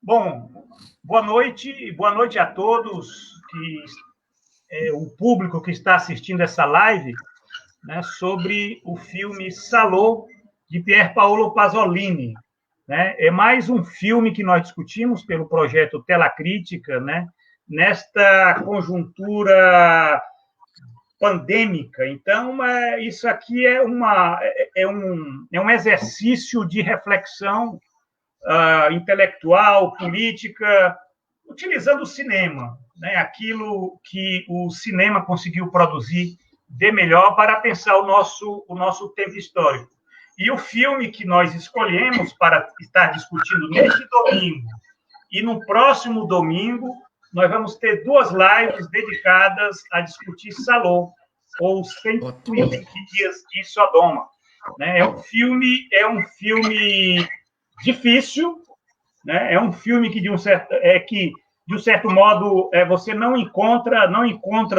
Bom, boa noite a todos, o público que está assistindo essa live, né, sobre o filme Salò, de Pier Paolo Pasolini. Né? É mais um filme que nós discutimos pelo projeto Tela Crítica, né, nesta conjuntura pandêmica. Então, isso aqui é um exercício de reflexão intelectual, política, utilizando o cinema, né? Aquilo que o cinema conseguiu produzir de melhor para pensar o nosso tempo histórico. E o filme que nós escolhemos para estar discutindo neste domingo e no próximo domingo, nós vamos ter 2 lives dedicadas a discutir Salò, ou 120 Dias de Sodoma. Né? É um filme difícil, né? É um filme que de um certo modo você não encontra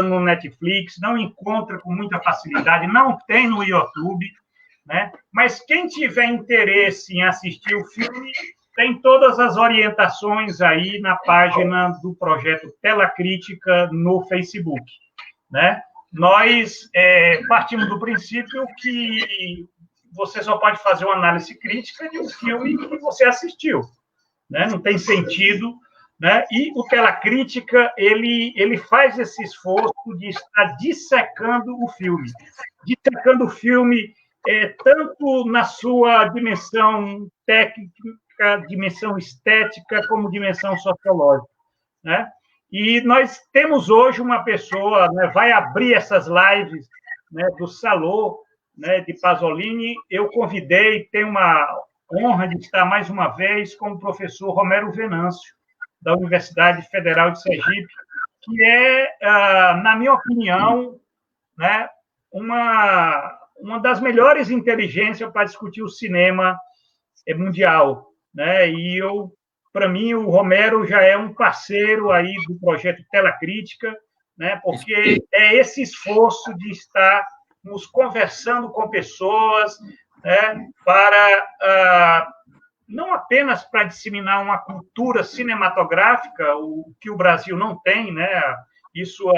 no Netflix, não encontra com muita facilidade, não tem no YouTube, né? Mas quem tiver interesse em assistir o filme tem todas as orientações aí na página do projeto Tela Crítica no Facebook, né? Nós partimos do princípio que você só pode fazer uma análise crítica de um filme que você assistiu, né? Não tem sentido, né? E o Tela Crítica ele faz esse esforço de estar dissecando o filme tanto na sua dimensão técnica, dimensão estética, como dimensão sociológica, né? E nós temos hoje uma pessoa, né, vai abrir essas lives, né, do Salò, né, de Pasolini. Eu convidei, tenho uma honra de estar mais uma vez com o professor Romero Venâncio, da Universidade Federal de Sergipe, que na minha opinião, né, uma das melhores inteligências para discutir o cinema mundial, né? E para mim, o Romero já é um parceiro aí do projeto Tela Crítica, né? Porque é esse esforço de estarmos conversando com pessoas, né? Não apenas para disseminar uma cultura cinematográfica, o que o Brasil não tem, né? Isso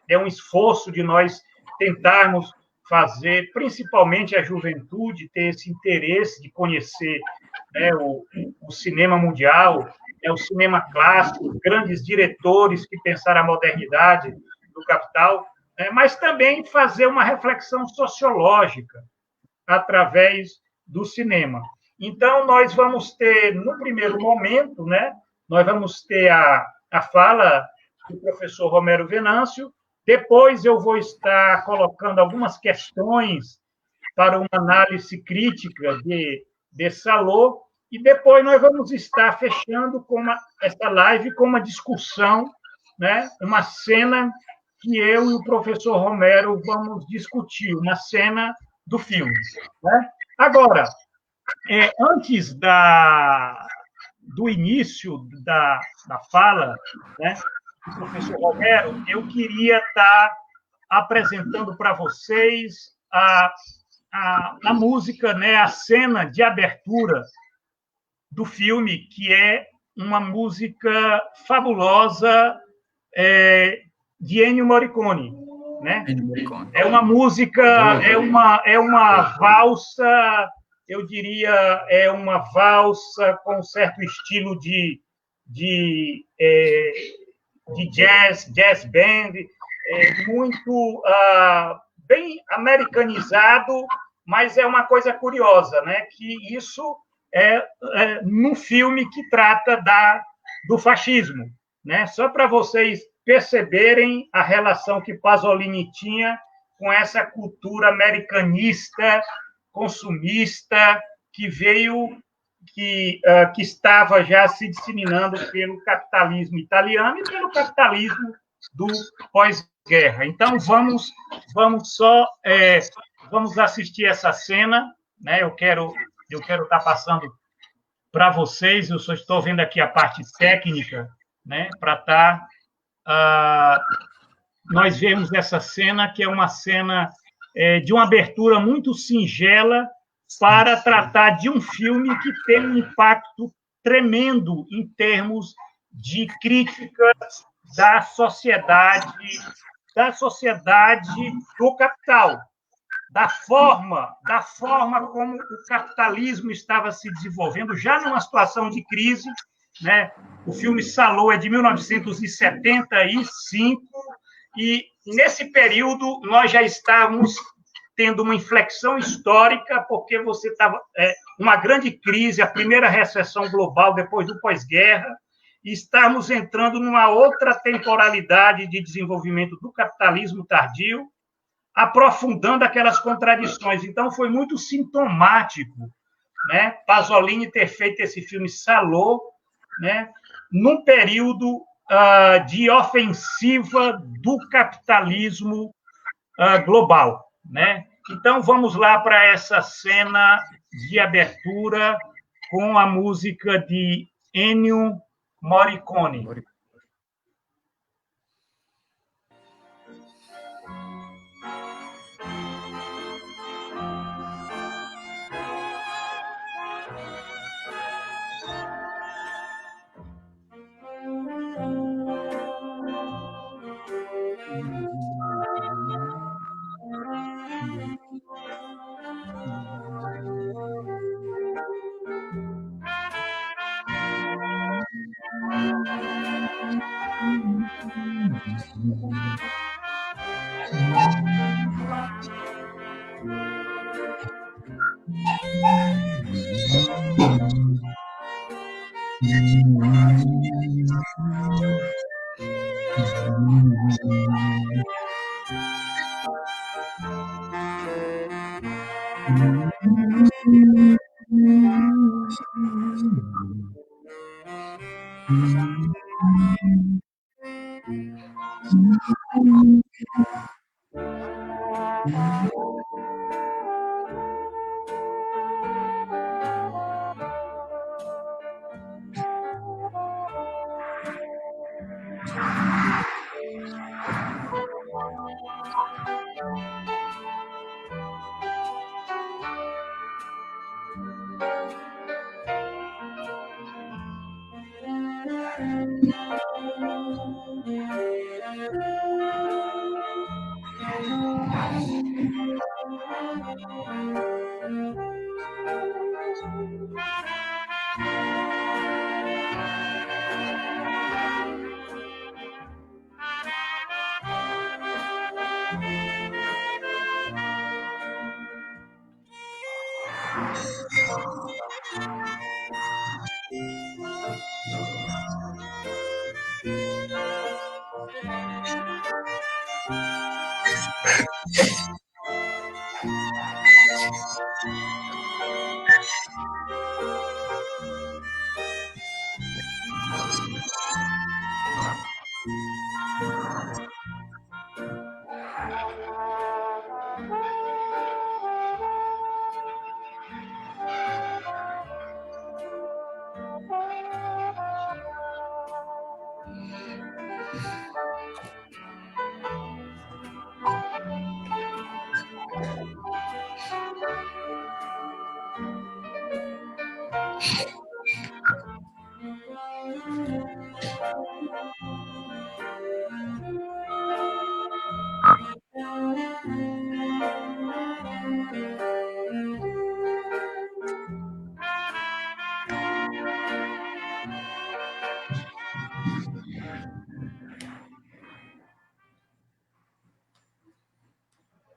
é um esforço de nós tentarmos fazer, principalmente a juventude, ter esse interesse de conhecer, né, o cinema mundial, o cinema clássico, grandes diretores que pensaram a modernidade do capital, né, mas também fazer uma reflexão sociológica através do cinema. Então, nós vamos ter, no primeiro momento, né, nós vamos ter a fala do professor Romero Venâncio. Depois eu vou estar colocando algumas questões para uma análise crítica de Salò, e depois nós vamos estar fechando essa live com uma discussão, né? Uma cena que eu e o professor Romero vamos discutir, uma cena do filme. Né? Agora, antes do início da fala, né, do professor Romero, eu queria estar apresentando para vocês a música, né, a cena de abertura do filme, que é uma música fabulosa de Ennio Morricone. Né? É uma música, é uma valsa, eu diria, é uma valsa com um certo estilo de jazz band, muito bem americanizado, mas é uma coisa curiosa, né? Que isso num filme que trata do fascismo, né? Só para vocês perceberem a relação que Pasolini tinha com essa cultura americanista, consumista, que estava já se disseminando pelo capitalismo italiano e pelo capitalismo do pós-guerra. Então, vamos assistir essa cena, né? Eu quero estar passando para vocês, eu só estou vendo aqui a parte técnica, né? Para estar nós vemos essa cena, que é uma cena de uma abertura muito singela para tratar de um filme que tem um impacto tremendo em termos de críticas da sociedade do capital, da forma como o capitalismo estava se desenvolvendo, já numa situação de crise, né? O filme Salò é de 1975, e nesse período nós já estávamos tendo uma inflexão histórica, porque você estava uma grande crise, a primeira recessão global depois do pós-guerra, e estamos entrando numa outra temporalidade de desenvolvimento do capitalismo tardio, aprofundando aquelas contradições. Então, foi muito sintomático, né, Pasolini ter feito esse filme Salò, né, num período de ofensiva do capitalismo global, né? Então, vamos lá para essa cena de abertura com a música de Ennio Morricone.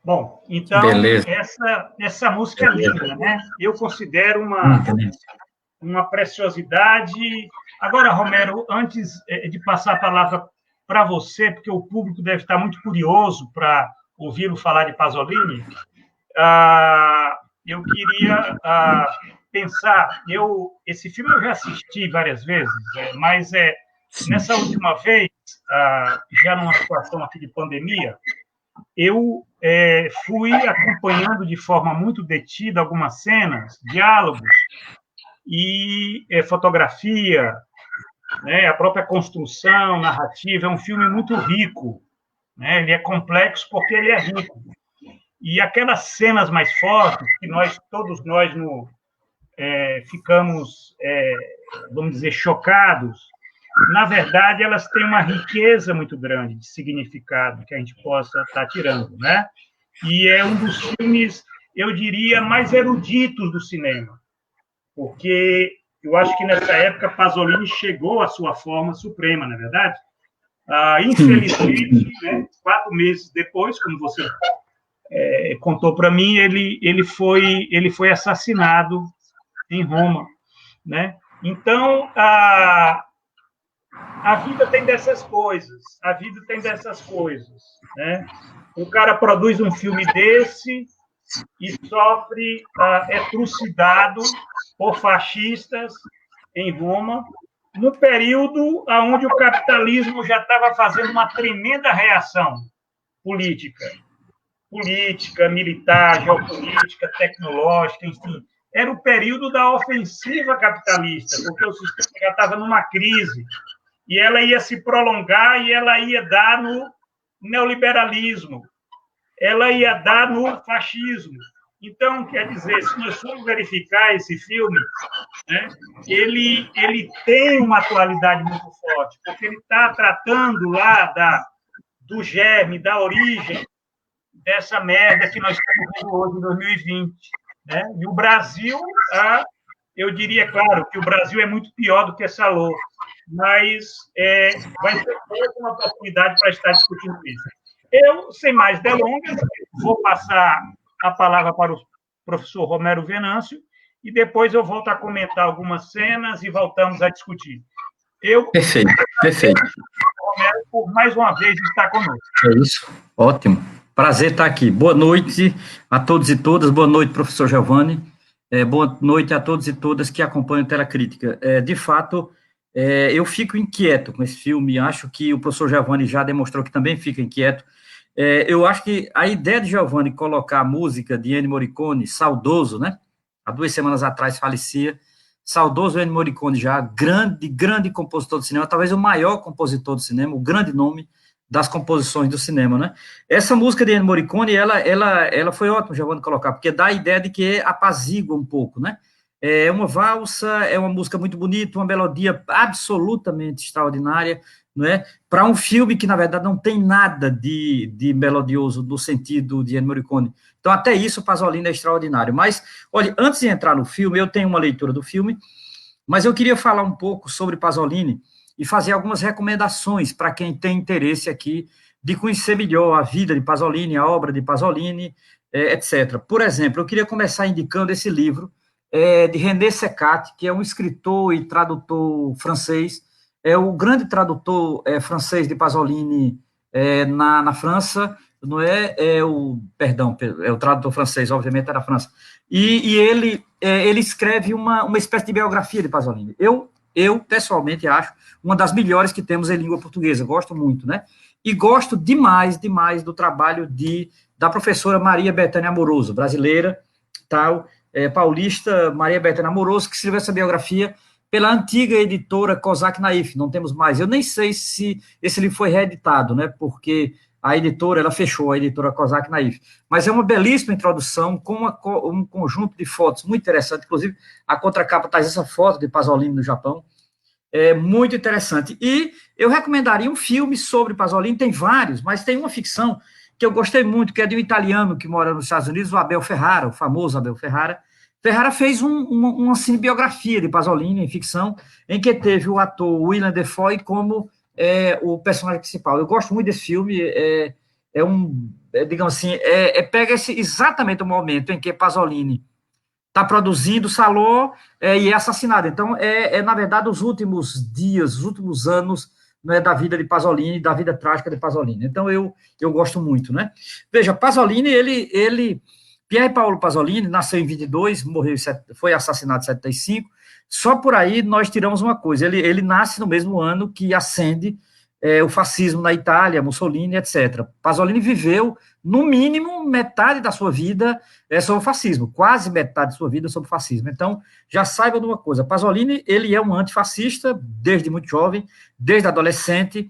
Bom, então, essa música é linda, né? Eu considero uma preciosidade. Agora, Romero, antes de passar a palavra para você, porque o público deve estar muito curioso para ouvi-lo falar de Pasolini, eu queria pensar, esse filme eu já assisti várias vezes, mas nessa última vez, já numa situação aqui de pandemia, eu fui acompanhando de forma muito detida algumas cenas, diálogos e fotografia, né, a própria construção narrativa. É um filme muito rico, né? Ele é complexo porque ele é rico. E aquelas cenas mais fortes que todos nós ficamos, vamos dizer, chocados, na verdade, elas têm uma riqueza muito grande de significado que a gente possa estar tirando, né? E é um dos filmes, eu diria, mais eruditos do cinema, porque eu acho que nessa época Pasolini chegou à sua forma suprema, não é verdade? Infelizmente, né, 4 meses depois, como você contou para mim, ele foi assassinado em Roma, né? Então, a vida tem dessas coisas, né? O cara produz um filme desse e sofre, é trucidado por fascistas em Roma, no período onde o capitalismo já estava fazendo uma tremenda reação política, militar, geopolítica, tecnológica, enfim. Era o período da ofensiva capitalista, porque o sistema já estava numa crise, e ela ia se prolongar e ela ia dar no neoliberalismo, ela ia dar no fascismo. Então, quer dizer, se nós formos verificar esse filme, né, ele tem uma atualidade muito forte, porque ele está tratando lá do germe, da origem dessa merda que nós estamos vendo hoje em 2020. Né? E o Brasil, eu diria, claro, que o Brasil é muito pior do que essa louca, mas vai ser uma oportunidade para estar discutindo isso. Eu, sem mais delongas, vou passar a palavra para o professor Romero Venâncio e depois eu volto a comentar algumas cenas e voltamos a discutir. Perfeito. Romero, por mais uma vez estar conosco. É isso, ótimo. Prazer estar aqui. Boa noite a todos e todas. Boa noite, professor Giovanni. Boa noite a todos e todas que acompanham a Telecrítica. De fato, eu fico inquieto com esse filme. Acho que o professor Giovanni já demonstrou que também fica inquieto. Eu acho que a ideia de Giovanni colocar a música de Ennio Morricone, saudoso, né? Há 2 semanas atrás falecia, saudoso Ennio Morricone, já grande compositor do cinema, talvez o maior compositor do cinema, o grande nome das composições do cinema, né? Essa música de Ennio Morricone, ela foi ótima, Giovanni, colocar, porque dá a ideia de que apazigua um pouco, né? É uma valsa, é uma música muito bonita, uma melodia absolutamente extraordinária, não é? Para um filme que, na verdade, não tem nada de melodioso no sentido de Ennio Morricone. Então, até isso, o Pasolini é extraordinário. Mas, olha, antes de entrar no filme, eu tenho uma leitura do filme, mas eu queria falar um pouco sobre Pasolini e fazer algumas recomendações para quem tem interesse aqui de conhecer melhor a vida de Pasolini, a obra de Pasolini, etc. Por exemplo, eu queria começar indicando esse livro de René Secat, que é um escritor e tradutor francês, é o grande tradutor francês de Pasolini na França, não é? É o tradutor francês, obviamente, é da França. E ele escreve uma espécie de biografia de Pasolini. Eu, pessoalmente, acho uma das melhores que temos em língua portuguesa, gosto muito, né? E gosto demais do trabalho da professora Maria Bethânia Amoroso, brasileira, tal, paulista, Maria Bethânia Amoroso, que escreveu essa biografia pela antiga editora Kozak Naif, não temos mais. Eu nem sei se esse livro foi reeditado, né? Porque a editora, ela fechou, a editora Kozak Naif. Mas é uma belíssima introdução, com um conjunto de fotos muito interessante, inclusive a contracapa traz essa foto de Pasolini no Japão, é muito interessante. E eu recomendaria um filme sobre Pasolini, tem vários, mas tem uma ficção que eu gostei muito, que é de um italiano que mora nos Estados Unidos, o Abel Ferrara, o famoso Abel Ferrara. Ferrara fez uma cinebiografia de Pasolini, em ficção, em que teve o ator Willem Dafoe como o personagem principal. Eu gosto muito desse filme, digamos assim, pega exatamente o momento em que Pasolini está produzindo Saló e é assassinado. Então, na verdade, os últimos dias, os últimos anos, não é, da vida de Pasolini, da vida trágica de Pasolini. Então, eu gosto muito, né? Veja, Pasolini, Pier Paolo Pasolini nasceu em 22, morreu, foi assassinado em 75. Só por aí nós tiramos uma coisa: ele nasce no mesmo ano que ascende o fascismo na Itália, Mussolini, etc. Pasolini viveu, no mínimo, metade da sua vida sob o fascismo, quase metade da sua vida sob o fascismo. Então, já saiba de uma coisa: Pasolini, ele é um antifascista desde muito jovem, desde adolescente.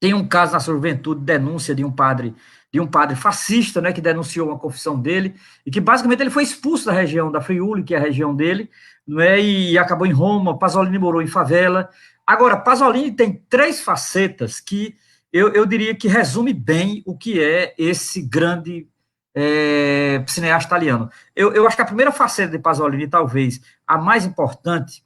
Tem um caso na sua juventude, denúncia de um padre de um padre fascista, né, que denunciou uma confissão dele, e que basicamente ele foi expulso da região da Friuli, que é a região dele, não é, e acabou em Roma. Pasolini morou em favela. Agora, Pasolini tem 3 facetas que eu diria que resume bem o que é esse grande cineasta italiano. Eu acho que a primeira faceta de Pasolini, talvez a mais importante,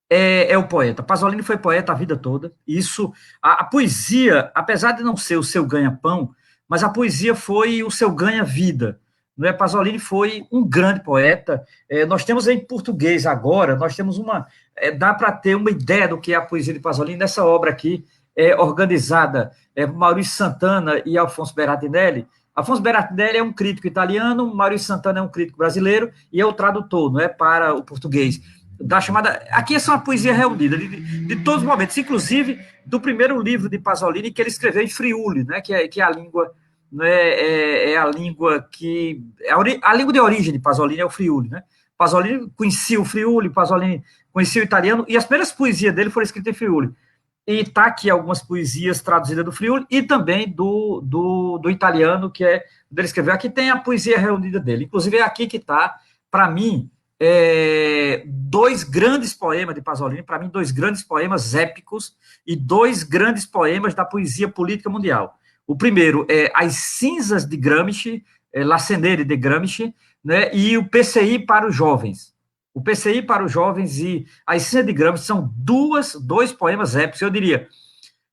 é o poeta. Pasolini foi poeta a vida toda. Isso, a poesia, apesar de não ser o seu ganha-pão, mas a poesia foi o seu ganha-vida. Não é? Pasolini foi um grande poeta. Nós temos em português agora, nós temos dá para ter uma ideia do que é a poesia de Pasolini nessa obra aqui, organizada por Maurício Santana e Alfonso Berardinelli. Alfonso Berardinelli é um crítico italiano, Maurício Santana é um crítico brasileiro e é o tradutor, não é, para o português. Da chamada. Aqui é uma poesia reunida de todos os momentos, inclusive do primeiro livro de Pasolini que ele escreveu em Friuli, né, que é a língua, né, a língua que. A língua de origem de Pasolini é o Friuli, né? Pasolini conhecia o Friuli, Pasolini conhecia o italiano, e as primeiras poesias dele foram escritas em Friuli. E está aqui algumas poesias traduzidas do Friuli e também do italiano, que é dele escreveu. Aqui tem a poesia reunida dele. Inclusive, é aqui que está, para mim, 2 grandes poemas de Pasolini, para mim, 2 grandes poemas épicos e 2 grandes poemas da poesia política mundial. O primeiro é As Cinzas de Gramsci, La Cenere de Gramsci, né, e o PCI para os Jovens. O PCI para os Jovens e As Cinzas de Gramsci são 2 poemas épicos, eu diria.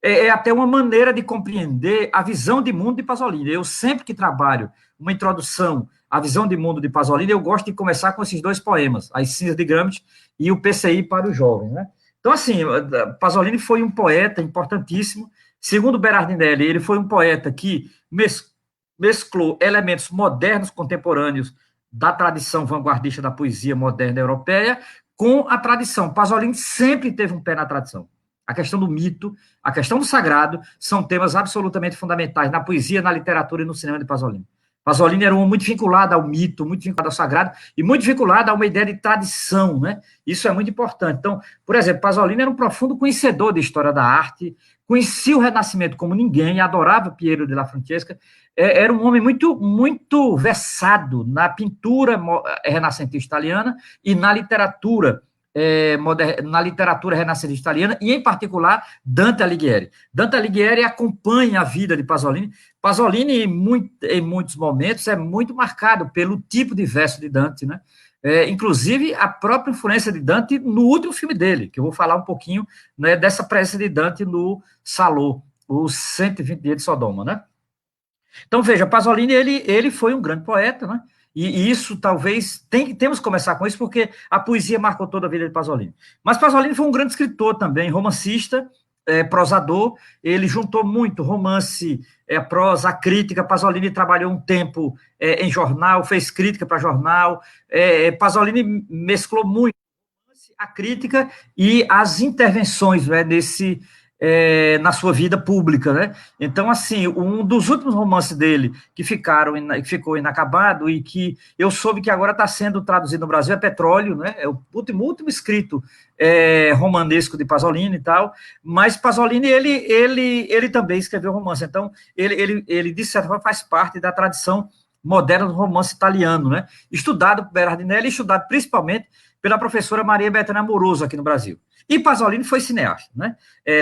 É até uma maneira de compreender a visão de mundo de Pasolini. Eu sempre que trabalho uma introdução à visão de mundo de Pasolini, eu gosto de começar com esses 2 poemas, As Cinzas de Gramsci e o PCI para os Jovens, né? Então, assim, Pasolini foi um poeta importantíssimo. Segundo Berardinelli, ele foi um poeta que mesclou elementos modernos, contemporâneos, da tradição vanguardista da poesia moderna europeia com a tradição. Pasolini sempre teve um pé na tradição. A questão do mito, a questão do sagrado, são temas absolutamente fundamentais na poesia, na literatura e no cinema de Pasolini. Pasolini era um homem muito vinculado ao mito, muito vinculado ao sagrado e muito vinculado a uma ideia de tradição, né? Isso é muito importante. Então, por exemplo, Pasolini era um profundo conhecedor da história da arte, conhecia o Renascimento como ninguém, adorava Piero della Francesca, era um homem muito, muito versado na pintura renascentista italiana e na literatura renascentista italiana, e, em particular, Dante Alighieri. Dante Alighieri acompanha a vida de Pasolini. Pasolini, em muitos momentos, é muito marcado pelo tipo de verso de Dante, né? Inclusive, a própria influência de Dante no último filme dele, que eu vou falar um pouquinho, né, dessa presença de Dante no Salò, os 120 dias de Sodoma, né? Então, veja, Pasolini, ele foi um grande poeta, né? E isso talvez, temos que começar com isso, porque a poesia marcou toda a vida de Pasolini. Mas Pasolini foi um grande escritor também, romancista, prosador. Ele juntou muito romance, prosa, crítica. Pasolini trabalhou um tempo em jornal, fez crítica para jornal. Pasolini mesclou muito a crítica e as intervenções, né, na sua vida pública, né? Então, assim, um dos últimos romances dele que ficou inacabado e que eu soube que agora está sendo traduzido no Brasil é Petróleo, né? É o último escrito romanesco de Pasolini e tal, mas Pasolini, ele também escreveu romance, então ele de certa forma faz parte da tradição moderna do romance italiano, né? Estudado por Berardinelli e estudado principalmente pela professora Maria Bethânia Amoroso aqui no Brasil. E Pasolini foi cineasta, né?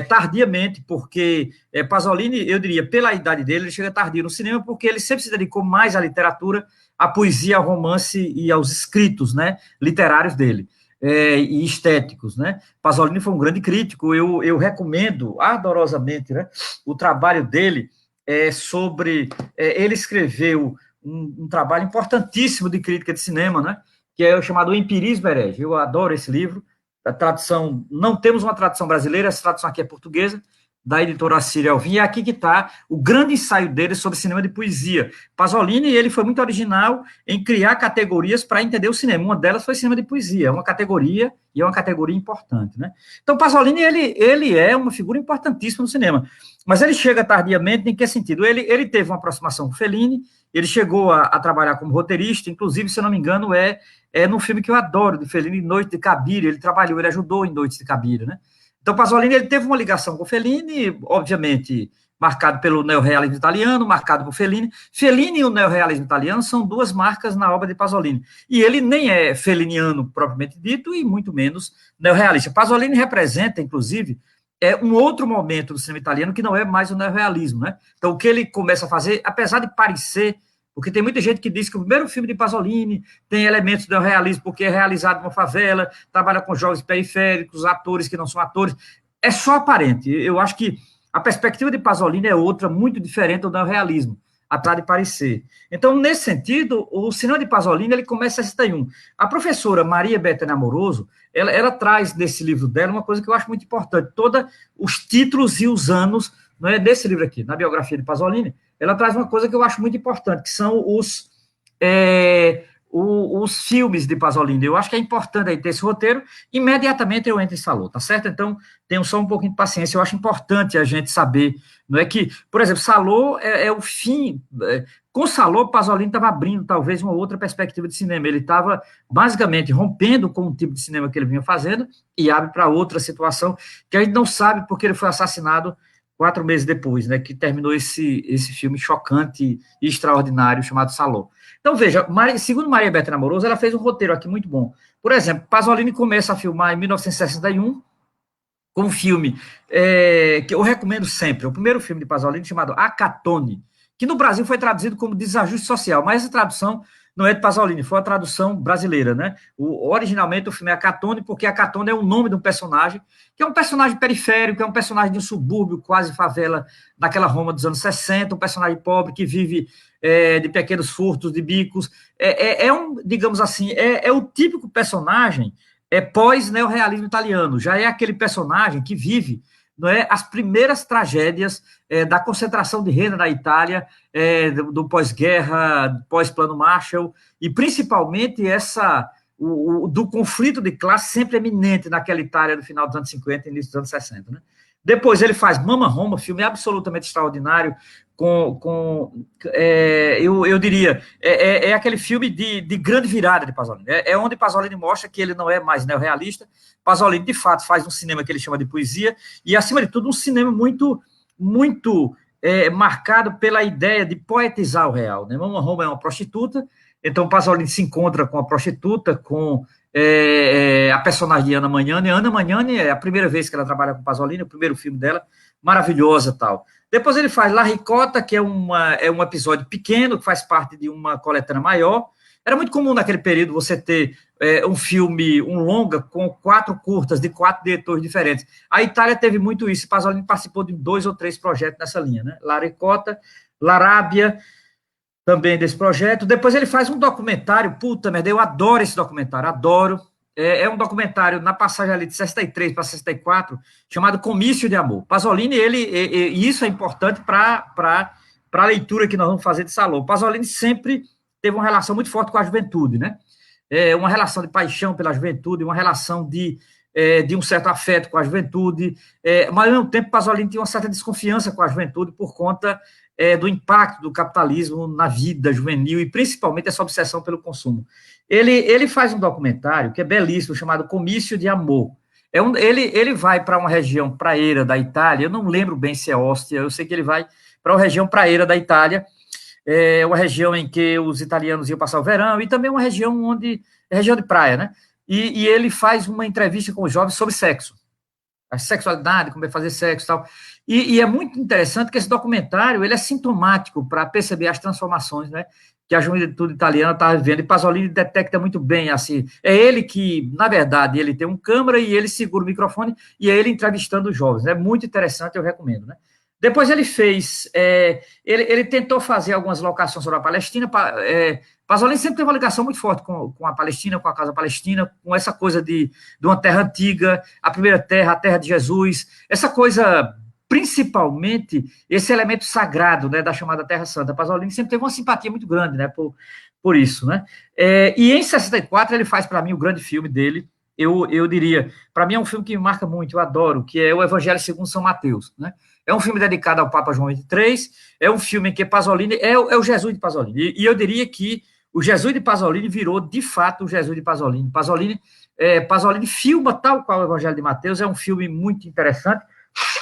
Tardiamente, porque Pasolini, eu diria, pela idade dele, ele chega tardio no cinema, porque ele sempre se dedicou mais à literatura, à poesia, ao romance e aos escritos, né, literários dele, e estéticos, né? Pasolini foi um grande crítico, eu recomendo ardorosamente, né, o trabalho dele sobre... ele escreveu um trabalho importantíssimo de crítica de cinema, né, que é o chamado Empirismo Herege. Eu adoro esse livro. A tradução, não temos uma tradução brasileira, essa tradução aqui é portuguesa, da editora Assírio Alvim, e é aqui que está o grande ensaio dele sobre cinema de poesia. Pasolini, ele foi muito original em criar categorias para entender o cinema. Uma delas foi cinema de poesia, uma categoria, e é uma categoria importante, né? Então, Pasolini, ele é uma figura importantíssima no cinema, mas ele chega tardiamente, em que sentido? Ele teve uma aproximação com Fellini, ele chegou a trabalhar como roteirista, inclusive, se eu não me engano, no filme que eu adoro, de Fellini, Noite de Cabiria, ele ajudou em Noite de Cabiria, né? Então, Pasolini, ele teve uma ligação com Fellini, obviamente, marcado pelo neorrealismo italiano, marcado por Fellini. Fellini e o neorrealismo italiano são duas marcas na obra de Pasolini. E ele nem é felliniano propriamente dito, e muito menos neorrealista. Pasolini representa, inclusive, um outro momento do cinema italiano que não é mais o neorrealismo, né? Então, o que ele começa a fazer, apesar de parecer, porque tem muita gente que diz que o primeiro filme de Pasolini tem elementos do neorrealismo, porque é realizado numa favela, trabalha com jovens periféricos, atores que não são atores, é só aparente. Eu acho que a perspectiva de Pasolini é outra, muito diferente do neorrealismo, apesar de parecer. Então, nesse sentido, o cinema de Pasolini, ele começa em 61. A professora Maria Bethânia Amoroso, ela traz nesse livro dela uma coisa que eu acho muito importante, todos os títulos e os anos, não é, desse livro aqui, na biografia de Pasolini, ela traz uma coisa que eu acho muito importante, que são os filmes de Pasolini. Eu acho que é importante aí ter esse roteiro. Imediatamente eu entro em Salò, tá certo? Então, tenham só um pouquinho de paciência. Eu acho importante a gente saber, não é que, por exemplo, Salò é o fim. Com Salò, Pasolini estava abrindo talvez uma outra perspectiva de cinema. Ele estava basicamente rompendo com o tipo de cinema que ele vinha fazendo e abre para outra situação que a gente não sabe porque ele foi assassinado 4 meses depois, né? Que terminou esse filme chocante e extraordinário chamado Salò. Então, veja, segundo Maria Bethânia Amoroso, ela fez um roteiro aqui muito bom. Por exemplo, Pasolini começa a filmar em 1961 com um filme que eu recomendo sempre, o primeiro filme de Pasolini chamado A Catone, que no Brasil foi traduzido como Desajuste Social, mas essa tradução não é de Pasolini, foi a tradução brasileira, né? Originalmente o filme é A Catone, porque A Catone é o nome de um personagem, que é um personagem periférico, é um personagem de um subúrbio, quase favela, daquela Roma dos anos 60, um personagem pobre que vive de pequenos furtos, de bicos, digamos assim, é o típico personagem pós-neorrealismo italiano, já é aquele personagem que vive, não é, as primeiras tragédias da concentração de renda na Itália, do pós-guerra, pós-plano Marshall, e principalmente do conflito de classe sempre eminente naquela Itália do final dos anos 50 e início dos anos 60. Né? Depois ele faz Mama Roma, filme absolutamente extraordinário, eu diria, aquele filme de grande virada de Pasolini. É onde Pasolini mostra que ele não é mais neorrealista. Pasolini, de fato, faz um cinema que ele chama de poesia, e, acima de tudo, um cinema muito, muito marcado pela ideia de poetizar o real. Né? Mama Roma é uma prostituta, então Pasolini se encontra com a prostituta, com a personagem de Anna Magnani. Anna Magnani é a primeira vez que ela trabalha com Pasolini, o primeiro filme dela, maravilhosa tal. Depois ele faz La Ricota, que é um episódio pequeno, que faz parte de uma coletânea maior. Era muito comum naquele período você ter um filme, um longa, com 4 curtas, de 4 diretores diferentes. A Itália teve muito isso, Pasolini participou de 2 ou 3 projetos nessa linha, né? La Ricota, L'Arabia, também desse projeto. Depois ele faz um documentário, puta merda, eu adoro esse documentário, adoro. É um documentário na passagem ali de 63 para 64, chamado Comício de Amor. Pasolini, e isso é importante para a leitura que nós vamos fazer de Salò. Pasolini sempre teve uma relação muito forte com a juventude, né? Uma relação de paixão pela juventude, uma relação de um certo afeto com a juventude, mas ao mesmo tempo Pasolini tinha uma certa desconfiança com a juventude por conta do impacto do capitalismo na vida juvenil e principalmente essa obsessão pelo consumo. Ele faz um documentário que é belíssimo, chamado Comício de Amor. Ele vai para uma região praeira da Itália, eu não lembro bem se é Ostia, eu sei que ele vai para uma região praeira da Itália, uma região em que os italianos iam passar o verão, e também uma região região de praia, né? E ele faz uma entrevista com os jovens sobre sexo, a sexualidade, como é fazer sexo e tal. E é muito interessante que esse documentário ele é sintomático para perceber as transformações, né, que a juventude italiana está vivendo, e Pasolini detecta muito bem, assim, é ele que, na verdade, ele tem um câmera e ele segura o microfone e é ele entrevistando os jovens, é muito interessante, eu recomendo, né. Depois ele fez, ele tentou fazer algumas locações sobre a Palestina, Pasolini sempre teve uma ligação muito forte com a Palestina, com a causa palestina, com essa coisa de uma terra antiga, a primeira terra, a terra de Jesus, essa coisa, principalmente, esse elemento sagrado, né, da chamada Terra Santa. Pasolini sempre teve uma simpatia muito grande, né, por isso, né. E em 64 ele faz, para mim, o grande filme dele, eu diria, para mim é um filme que me marca muito, eu adoro, que é o Evangelho segundo São Mateus, né. É um filme dedicado ao Papa João XXIII, é um filme em que Pasolini é o Jesus de Pasolini, e eu diria que o Jesus de Pasolini virou, de fato, o Jesus de Pasolini. Pasolini filma tal qual o Evangelho de Mateus, é um filme muito interessante,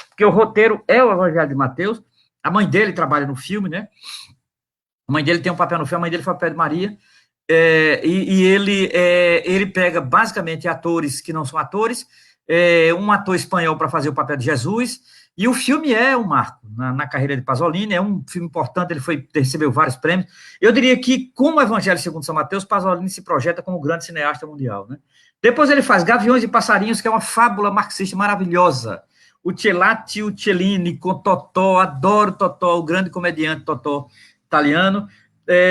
porque o roteiro é o Evangelho de Mateus, A mãe dele trabalha no filme, né? A mãe dele tem um papel no filme, a mãe dele foi o papel de Maria, ele pega basicamente atores que não são atores, um ator espanhol para fazer o papel de Jesus, e o filme é um marco na carreira de Pasolini, é um filme importante, ele recebeu vários prêmios. Eu diria que, como o Evangelho segundo São Mateus, Pasolini se projeta como um grande cineasta mundial, né? Depois ele faz Gaviões e Passarinhos, que é uma fábula marxista maravilhosa. O Celati e o Cellini com Totò, adoro Totò, o grande comediante Totò italiano.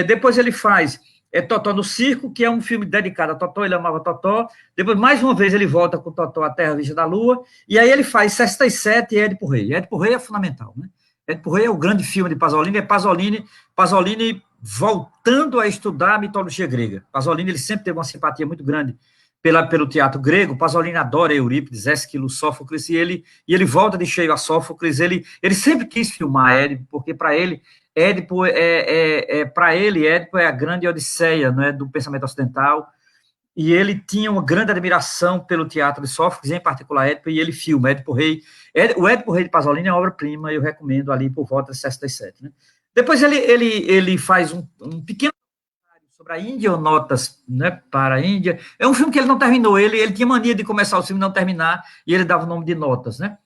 Depois ele faz Totó no Circo, que é um filme dedicado a Totó, ele amava Totó. Depois, mais uma vez, ele volta com Totó à Terra Vista da Lua, e aí ele faz 67 e Édipo Rei. Édipo Rei é fundamental, né? Édipo Rei é o grande filme de Pasolini, Pasolini voltando a estudar a mitologia grega. Pasolini, ele sempre teve uma simpatia muito grande pelo teatro grego. Pasolini adora Eurípides, Ésquilo, Sófocles, e ele volta de cheio a Sófocles. Ele sempre quis filmar Édipo, porque para ele Édipo Édipo é a grande odisseia, né, do pensamento ocidental, e ele tinha uma grande admiração pelo teatro de Sófocles, em particular Édipo, e ele filma Édipo Rei. O Édipo Rei de Pasolini é uma obra-prima, eu recomendo ali por volta de 67, né? Depois ele faz um pequeno sobre a Índia, ou Notas, né, para a Índia. É um filme que ele não terminou, ele tinha mania de começar o filme e não terminar, e ele dava o nome de Notas, né?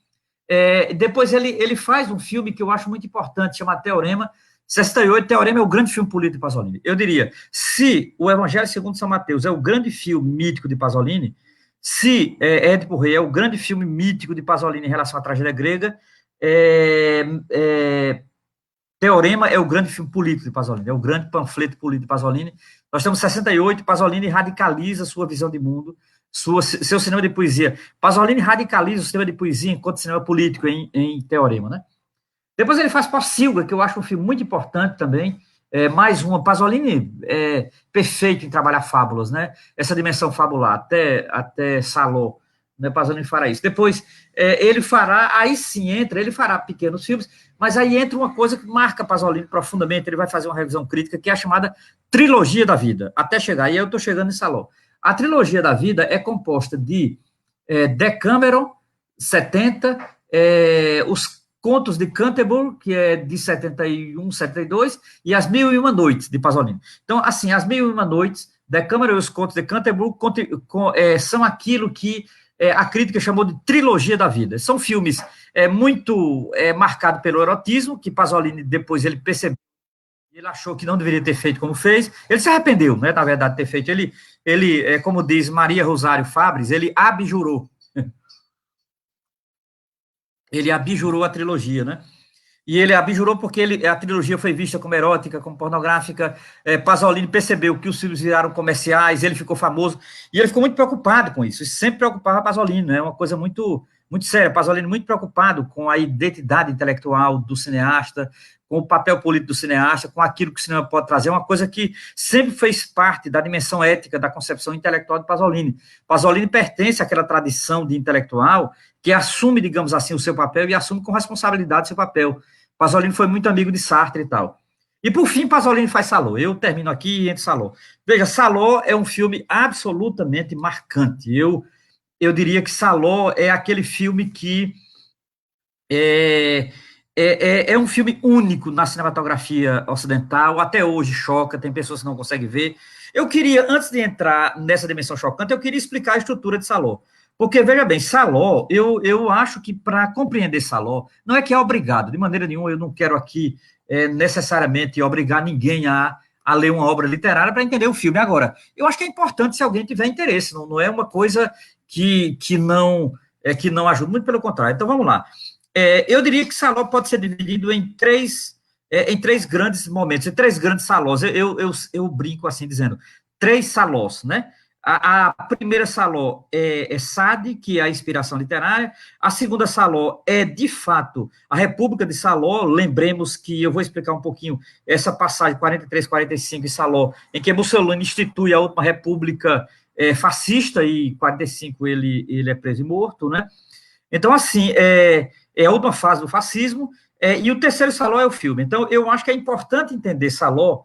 Depois ele faz um filme que eu acho muito importante, chama Teorema. 68, Teorema é o grande filme político de Pasolini. Eu diria, se o Evangelho segundo São Mateus é o grande filme mítico de Pasolini, se Édipo Rei é o grande filme mítico de Pasolini em relação à tragédia grega, Teorema é o grande filme político de Pasolini, é o grande panfleto político de Pasolini. Nós estamos em 68, Pasolini radicaliza sua visão de mundo, seu cinema de poesia. Pasolini radicaliza o cinema de poesia enquanto cinema político em Teorema, né? Depois ele faz Pocilga, que eu acho um filme muito importante também. Mais uma, Pasolini é perfeito em trabalhar fábulas, né? Essa dimensão fabular, até Saló, né? Pasolini fará isso. Depois ele fará, aí sim ele fará pequenos filmes, mas aí entra uma coisa que marca Pasolini profundamente, ele vai fazer uma revisão crítica, que é a chamada Trilogia da Vida, até chegar, e eu estou chegando em Saló. A Trilogia da Vida é composta de Decameron, 70, os Contos de Canterbury, que é de 71, 72, e As Mil e Uma Noites, de Pasolini. Então, assim, As Mil e Uma Noites, Decameron e os Contos de Canterbury são aquilo que a crítica chamou de trilogia da vida. São filmes muito marcados pelo erotismo, que Pasolini depois ele percebeu, ele achou que não deveria ter feito como fez, ele se arrependeu, né, na verdade, de ter feito. Ele como diz Maria Rosário Fabres, ele abjurou. Ele abjurou a trilogia, né? E ele abjurou porque a trilogia foi vista como erótica, como pornográfica. Pasolini percebeu que os filmes viraram comerciais, ele ficou famoso, e ele ficou muito preocupado com isso. Isso sempre preocupava Pasolini, né? É uma coisa muito, muito séria. Pasolini muito preocupado com a identidade intelectual do cineasta, com o papel político do cineasta, com aquilo que o cinema pode trazer, uma coisa que sempre fez parte da dimensão ética, da concepção intelectual de Pasolini. Pasolini pertence àquela tradição de intelectual que assume, digamos assim, o seu papel e assume com responsabilidade o seu papel. Pasolini foi muito amigo de Sartre e tal. E, por fim, Pasolini faz Saló. Eu termino aqui e entro Saló. Veja, Saló é um filme absolutamente marcante. Eu diria que Saló é aquele filme que é um filme único na cinematografia ocidental, até hoje choca, tem pessoas que não conseguem ver. Eu queria, antes de entrar nessa dimensão chocante, eu queria explicar a estrutura de Saló. Porque, veja bem, Saló, eu acho que para compreender Saló, não é que é obrigado, de maneira nenhuma, eu não quero aqui necessariamente obrigar ninguém a ler uma obra literária para entender o filme. Agora, eu acho que é importante se alguém tiver interesse, não é uma coisa que não ajuda, muito pelo contrário. Então, vamos lá. Eu diria que Saló pode ser dividido em três grandes momentos, em três grandes Salós. Eu brinco assim, dizendo, três Salós, né? A primeira Saló é Sade, que é a inspiração literária. A segunda Saló é, de fato, a República de Saló. Lembremos que eu vou explicar um pouquinho essa passagem 43, 45 em Saló, em que Mussolini institui a última república fascista, e em 45 ele é preso e morto, né? Então, assim, é a última fase do fascismo, e o terceiro Saló é o filme. Então, eu acho que é importante entender Saló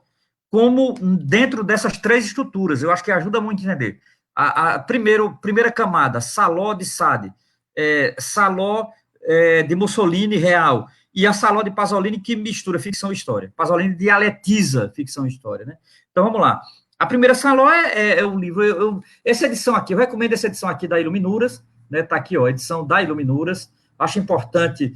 como dentro dessas três estruturas. Eu acho que ajuda muito a entender. Primeira camada, Saló de Sade, Saló de Mussolini real, e a Saló de Pasolini, que mistura ficção e história. Pasolini dialetiza ficção e história, né? Então, vamos lá. A primeira Saló é um livro, essa edição aqui, eu recomendo essa edição aqui da Iluminuras, né? Tá aqui, ó, edição da Iluminuras. Acho importante,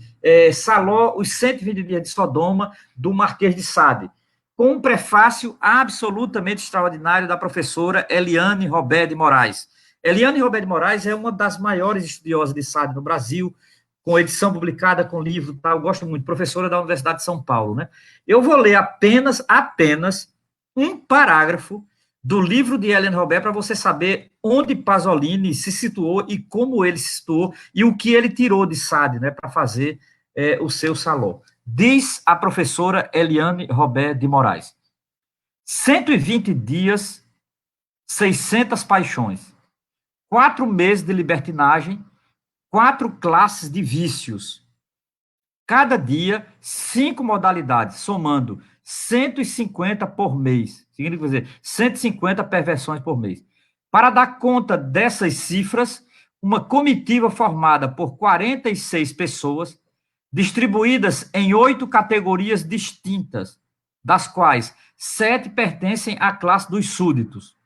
Saló, os 120 dias de Sodoma, do Marquês de Sade, com um prefácio absolutamente extraordinário da professora Eliane Robert de Moraes. Eliane Robert de Moraes é uma das maiores estudiosas de Sade no Brasil, com edição publicada, com livro, tá? Eu gosto muito, professora da Universidade de São Paulo, né? Eu vou ler apenas um parágrafo do livro de Eliane Robert para você saber onde Pasolini se situou e como ele se situou e o que ele tirou de Sade, né, para fazer o seu Saló. Diz a professora Eliane Robert de Moraes: 120 dias, 600 paixões, 4 meses de libertinagem, 4 classes de vícios, cada dia 5 modalidades, somando 150 por mês, significa dizer 150 perversões por mês. Para dar conta dessas cifras, uma comitiva formada por 46 pessoas, distribuídas em 8 categorias distintas, das quais 7 pertencem à classe dos súditos,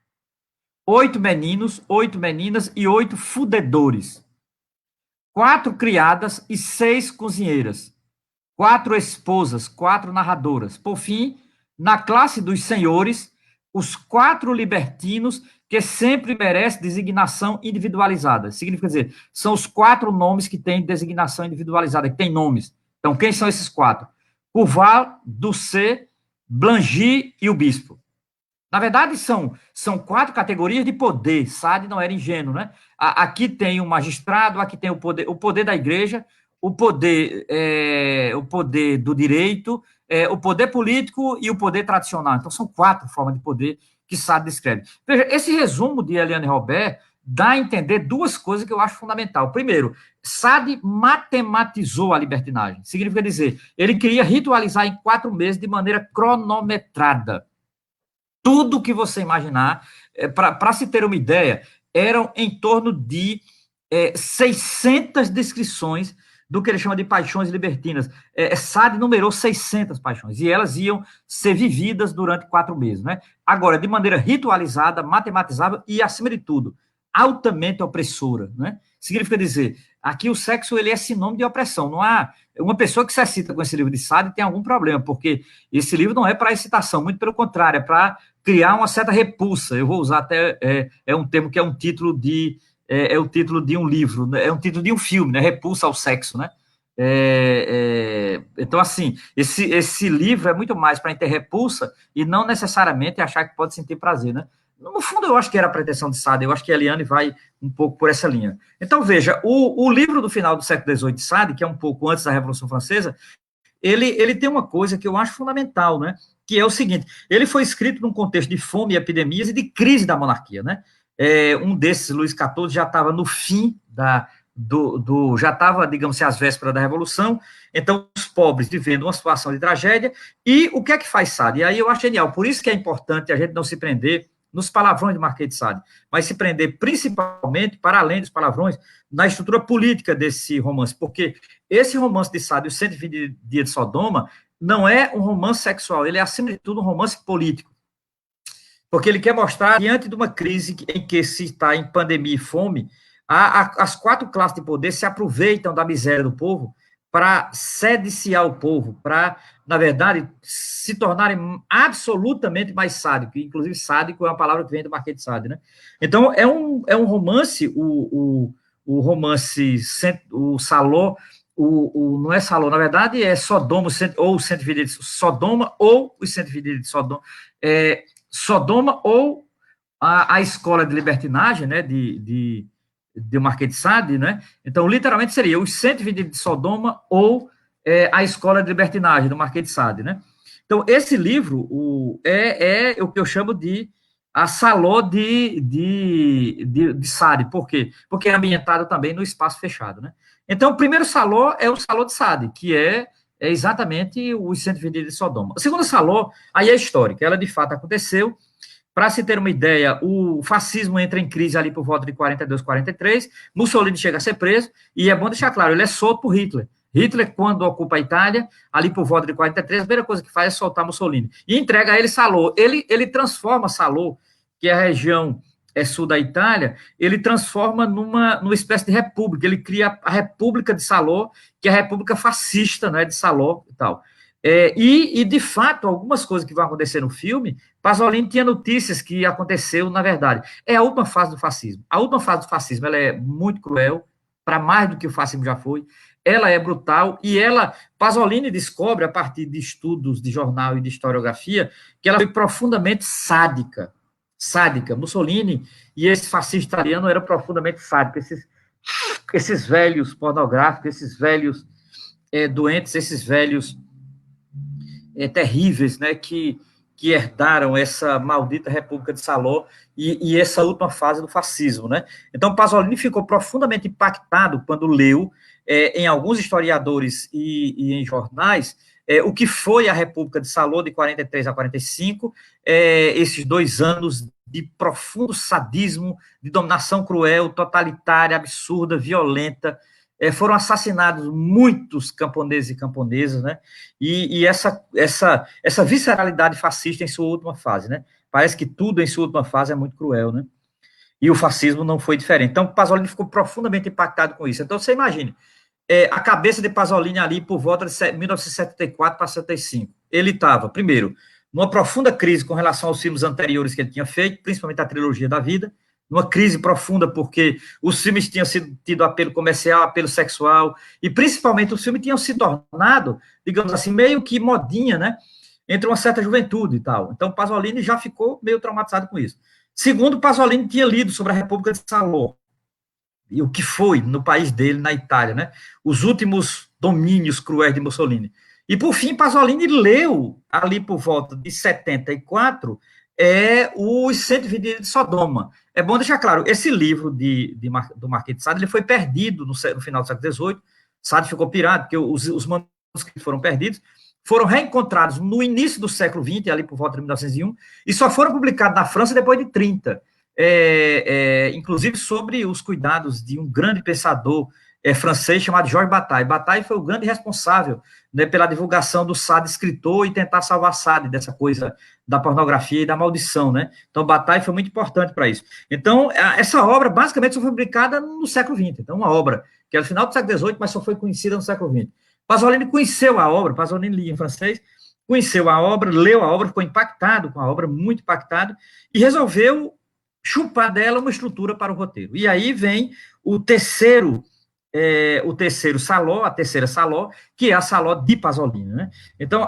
8 meninos, 8 meninas e 8 fudedores, 4 criadas e 6 cozinheiras, 4 esposas, 4 narradoras. Por fim, na classe dos senhores, os 4 libertinos que sempre merecem designação individualizada. Significa dizer, são os 4 nomes que têm designação individualizada, que têm nomes. Então, quem são esses 4? Curval, Doucet, Blangy e o Bispo. Na verdade, são 4 categorias de poder. Sade não era ingênuo, né? Aqui tem o magistrado, aqui tem o poder da igreja, o poder do direito, o poder político e o poder tradicional. Então, são 4 formas de poder que Sade descreve. Veja, esse resumo de Eliane Robert dá a entender 2 coisas que eu acho fundamental. Primeiro, Sade matematizou a libertinagem. Significa dizer, ele queria ritualizar em 4 meses de maneira cronometrada. Tudo que você imaginar, para se ter uma ideia, eram em torno de 600 descrições do que ele chama de paixões libertinas. Sade numerou 600 paixões, e elas iam ser vividas durante 4 meses, né? Agora, de maneira ritualizada, matematizável e, acima de tudo, altamente opressora, né? Significa dizer, aqui o sexo ele é sinônimo de opressão. Não há uma pessoa que se excita com esse livro de Sade tem algum problema, porque esse livro não é para excitação, muito pelo contrário, é para criar uma certa repulsa. Eu vou usar até um termo que é um título de o título de um livro, né? É um título de um filme, né? Repulsa ao sexo, né? Então, assim, esse livro é muito mais para ter repulsa e não necessariamente achar que pode sentir prazer, né? No fundo, eu acho que era a pretensão de Sade, eu acho que a Eliane vai um pouco por essa linha. Então, veja, o livro do final do século XVIII de Sade, que é um pouco antes da Revolução Francesa, ele tem uma coisa que eu acho fundamental, né? Que é o seguinte, ele foi escrito num contexto de fome e epidemias e de crise da monarquia, né? Um desses, Luís XIV, já estava no fim já estava, digamos assim, às vésperas da Revolução, então os pobres vivendo uma situação de tragédia, e o que é que faz Sade? E aí eu acho genial, por isso que é importante a gente não se prender nos palavrões de Marquês de Sade, mas se prender principalmente, para além dos palavrões, na estrutura política desse romance, porque esse romance de Sade, Os 120 Dias de Sodoma, não é um romance sexual, ele é, acima de tudo, um romance político. Porque ele quer mostrar, diante de uma crise em que se está em pandemia e fome, as 4 classes de poder se aproveitam da miséria do povo para sediciar o povo, para, na verdade, se tornarem absolutamente mais sádicos. Inclusive, sádico é uma palavra que vem do Marquês de Sade, né? Então, é um romance, o romance, o Saló, não é Saló, na verdade, é Sodoma, ou 120 de Sodoma, ou os 120 de Sodoma, Sodoma ou a escola de libertinagem, né, de Marquês de Sade, né? Então, literalmente, seria os 120 de Sodoma ou a escola de libertinagem do Marquês de Sade, né? Então, esse livro é o que eu chamo de a Saló de Sade. Por quê? Porque é ambientado também no espaço fechado, né? Então, o primeiro Saló é o Saló de Sade, que é exatamente os 120 de Sodoma. O segundo Saló, aí é histórica, ela de fato aconteceu. Para se ter uma ideia, o fascismo entra em crise ali por volta de 42, 43, Mussolini chega a ser preso, e é bom deixar claro, ele é solto por Hitler. Hitler, quando ocupa a Itália, ali por volta de 43, a primeira coisa que faz é soltar Mussolini. E entrega a ele Salò. Ele transforma Salò, que é a região sul da Itália, ele transforma numa espécie de república. Ele cria a República de Salò, que é a República Fascista, né, de Salò e tal. De fato, algumas coisas que vão acontecer no filme, Pasolini tinha notícias que aconteceu, na verdade. É a última fase do fascismo. A última fase do fascismo, ela é muito cruel, para mais do que o fascismo já foi. Ela é brutal e Pasolini descobre, a partir de estudos de jornal e de historiografia, que ela foi profundamente sádica. Sádica. Mussolini e esse fascista italiano eram profundamente sádicos. Esses velhos pornográficos, esses velhos doentes, esses velhos terríveis, né, que herdaram essa maldita República de Salò e essa última fase do fascismo, né? Então, Pasolini ficou profundamente impactado quando leu, em alguns historiadores e em jornais, o que foi a República de Salò de 43 a 45, esses 2 anos de profundo sadismo, de dominação cruel, totalitária, absurda, violenta. Foram assassinados muitos camponeses e camponesas, né? E essa visceralidade fascista em sua última fase, né? Parece que tudo em sua última fase é muito cruel, né? E o fascismo não foi diferente. Então, Pasolini ficou profundamente impactado com isso. Então, você imagine, a cabeça de Pasolini ali por volta de 1974 para 75. Ele estava, primeiro, numa profunda crise com relação aos filmes anteriores que ele tinha feito, principalmente a trilogia da vida, numa crise profunda, porque os filmes tinham tido apelo comercial, apelo sexual, e principalmente os filmes tinham se tornado, digamos assim, meio que modinha, né, entre uma certa juventude e tal. Então, Pasolini já ficou meio traumatizado com isso. Segundo, Pasolini tinha lido sobre a República de Salò, e o que foi no país dele, na Itália, né, os últimos domínios cruéis de Mussolini. E, por fim, Pasolini leu, ali por volta de 74, os 120 dias de Sodoma. É bom deixar claro, esse livro do Marquês de Sade, ele foi perdido no final do século XVIII, Sade ficou pirado, porque os manuscritos foram perdidos, foram reencontrados no início do século XX, ali por volta de 1901, e só foram publicados na França depois de 30, inclusive sobre os cuidados de um grande pensador francês chamado Georges Bataille. Bataille foi o grande responsável, né, pela divulgação do Sade escritor e tentar salvar Sade dessa coisa da pornografia e da maldição, né? Então, Bataille foi muito importante para isso. Então, essa obra, basicamente, só foi publicada no século XX. Então, uma obra que era no final do século XVIII, mas só foi conhecida no século XX. Pasolini conheceu a obra, Pasolini lia em francês, conheceu a obra, leu a obra, ficou impactado com a obra, muito impactado, e resolveu chupar dela uma estrutura para o roteiro. E aí vem o terceiro Salò, a terceira Salò, que é a Salò de Pasolini, né? Então,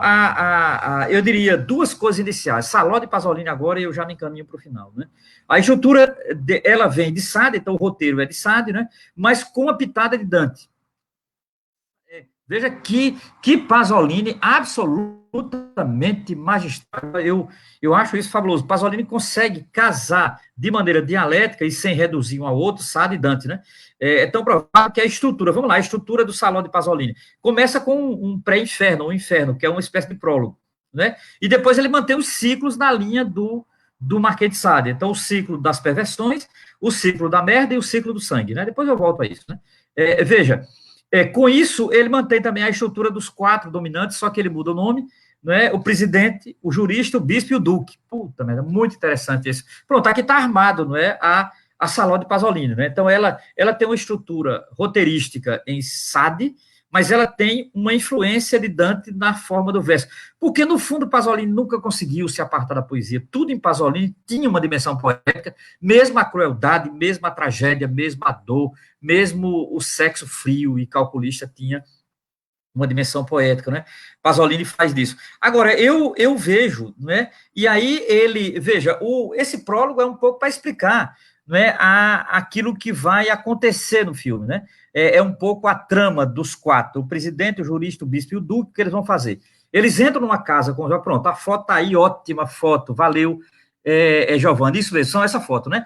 eu diria 2 coisas iniciais. Salò de Pasolini agora, e eu já me encaminho para o final, né? A estrutura, ela vem de Sade, então o roteiro é de Sade, né? Mas com a pitada de Dante. Veja que Pasolini absolutamente magistral. Eu acho isso fabuloso. Pasolini consegue casar de maneira dialética e sem reduzir um ao outro, Sade e Dante, né? É tão provável que a estrutura, vamos lá, a estrutura do Salò de Pasolini começa com um pré-inferno, um inferno, que é uma espécie de prólogo, né? E depois ele mantém os ciclos na linha do Marquês de Sade. Então, o ciclo das perversões, o ciclo da merda e o ciclo do sangue, né? Depois eu volto a isso, né? Veja, com isso, ele mantém também a estrutura dos 4 dominantes, só que ele muda o nome, né? O presidente, o jurista, o bispo e o duque. Puta merda, muito interessante isso. Pronto, aqui está armado, não é? A Salò de Pasolini, né? Então, ela tem uma estrutura roteirística em Sade, mas ela tem uma influência de Dante na forma do verso. Porque, no fundo, Pasolini nunca conseguiu se apartar da poesia. Tudo em Pasolini tinha uma dimensão poética, mesmo a crueldade, mesmo a tragédia, mesmo a dor, mesmo o sexo frio e calculista tinha uma dimensão poética, né? Pasolini faz disso. Agora, eu vejo, né? E aí veja, esse prólogo é um pouco para explicar, né, aquilo que vai acontecer no filme, né? É um pouco a trama dos 4, o presidente, o jurista, o bispo e o duque, que eles vão fazer. Eles entram numa casa com pronto, a foto tá aí, ótima foto, valeu, Giovanni, isso mesmo, são essa foto, né?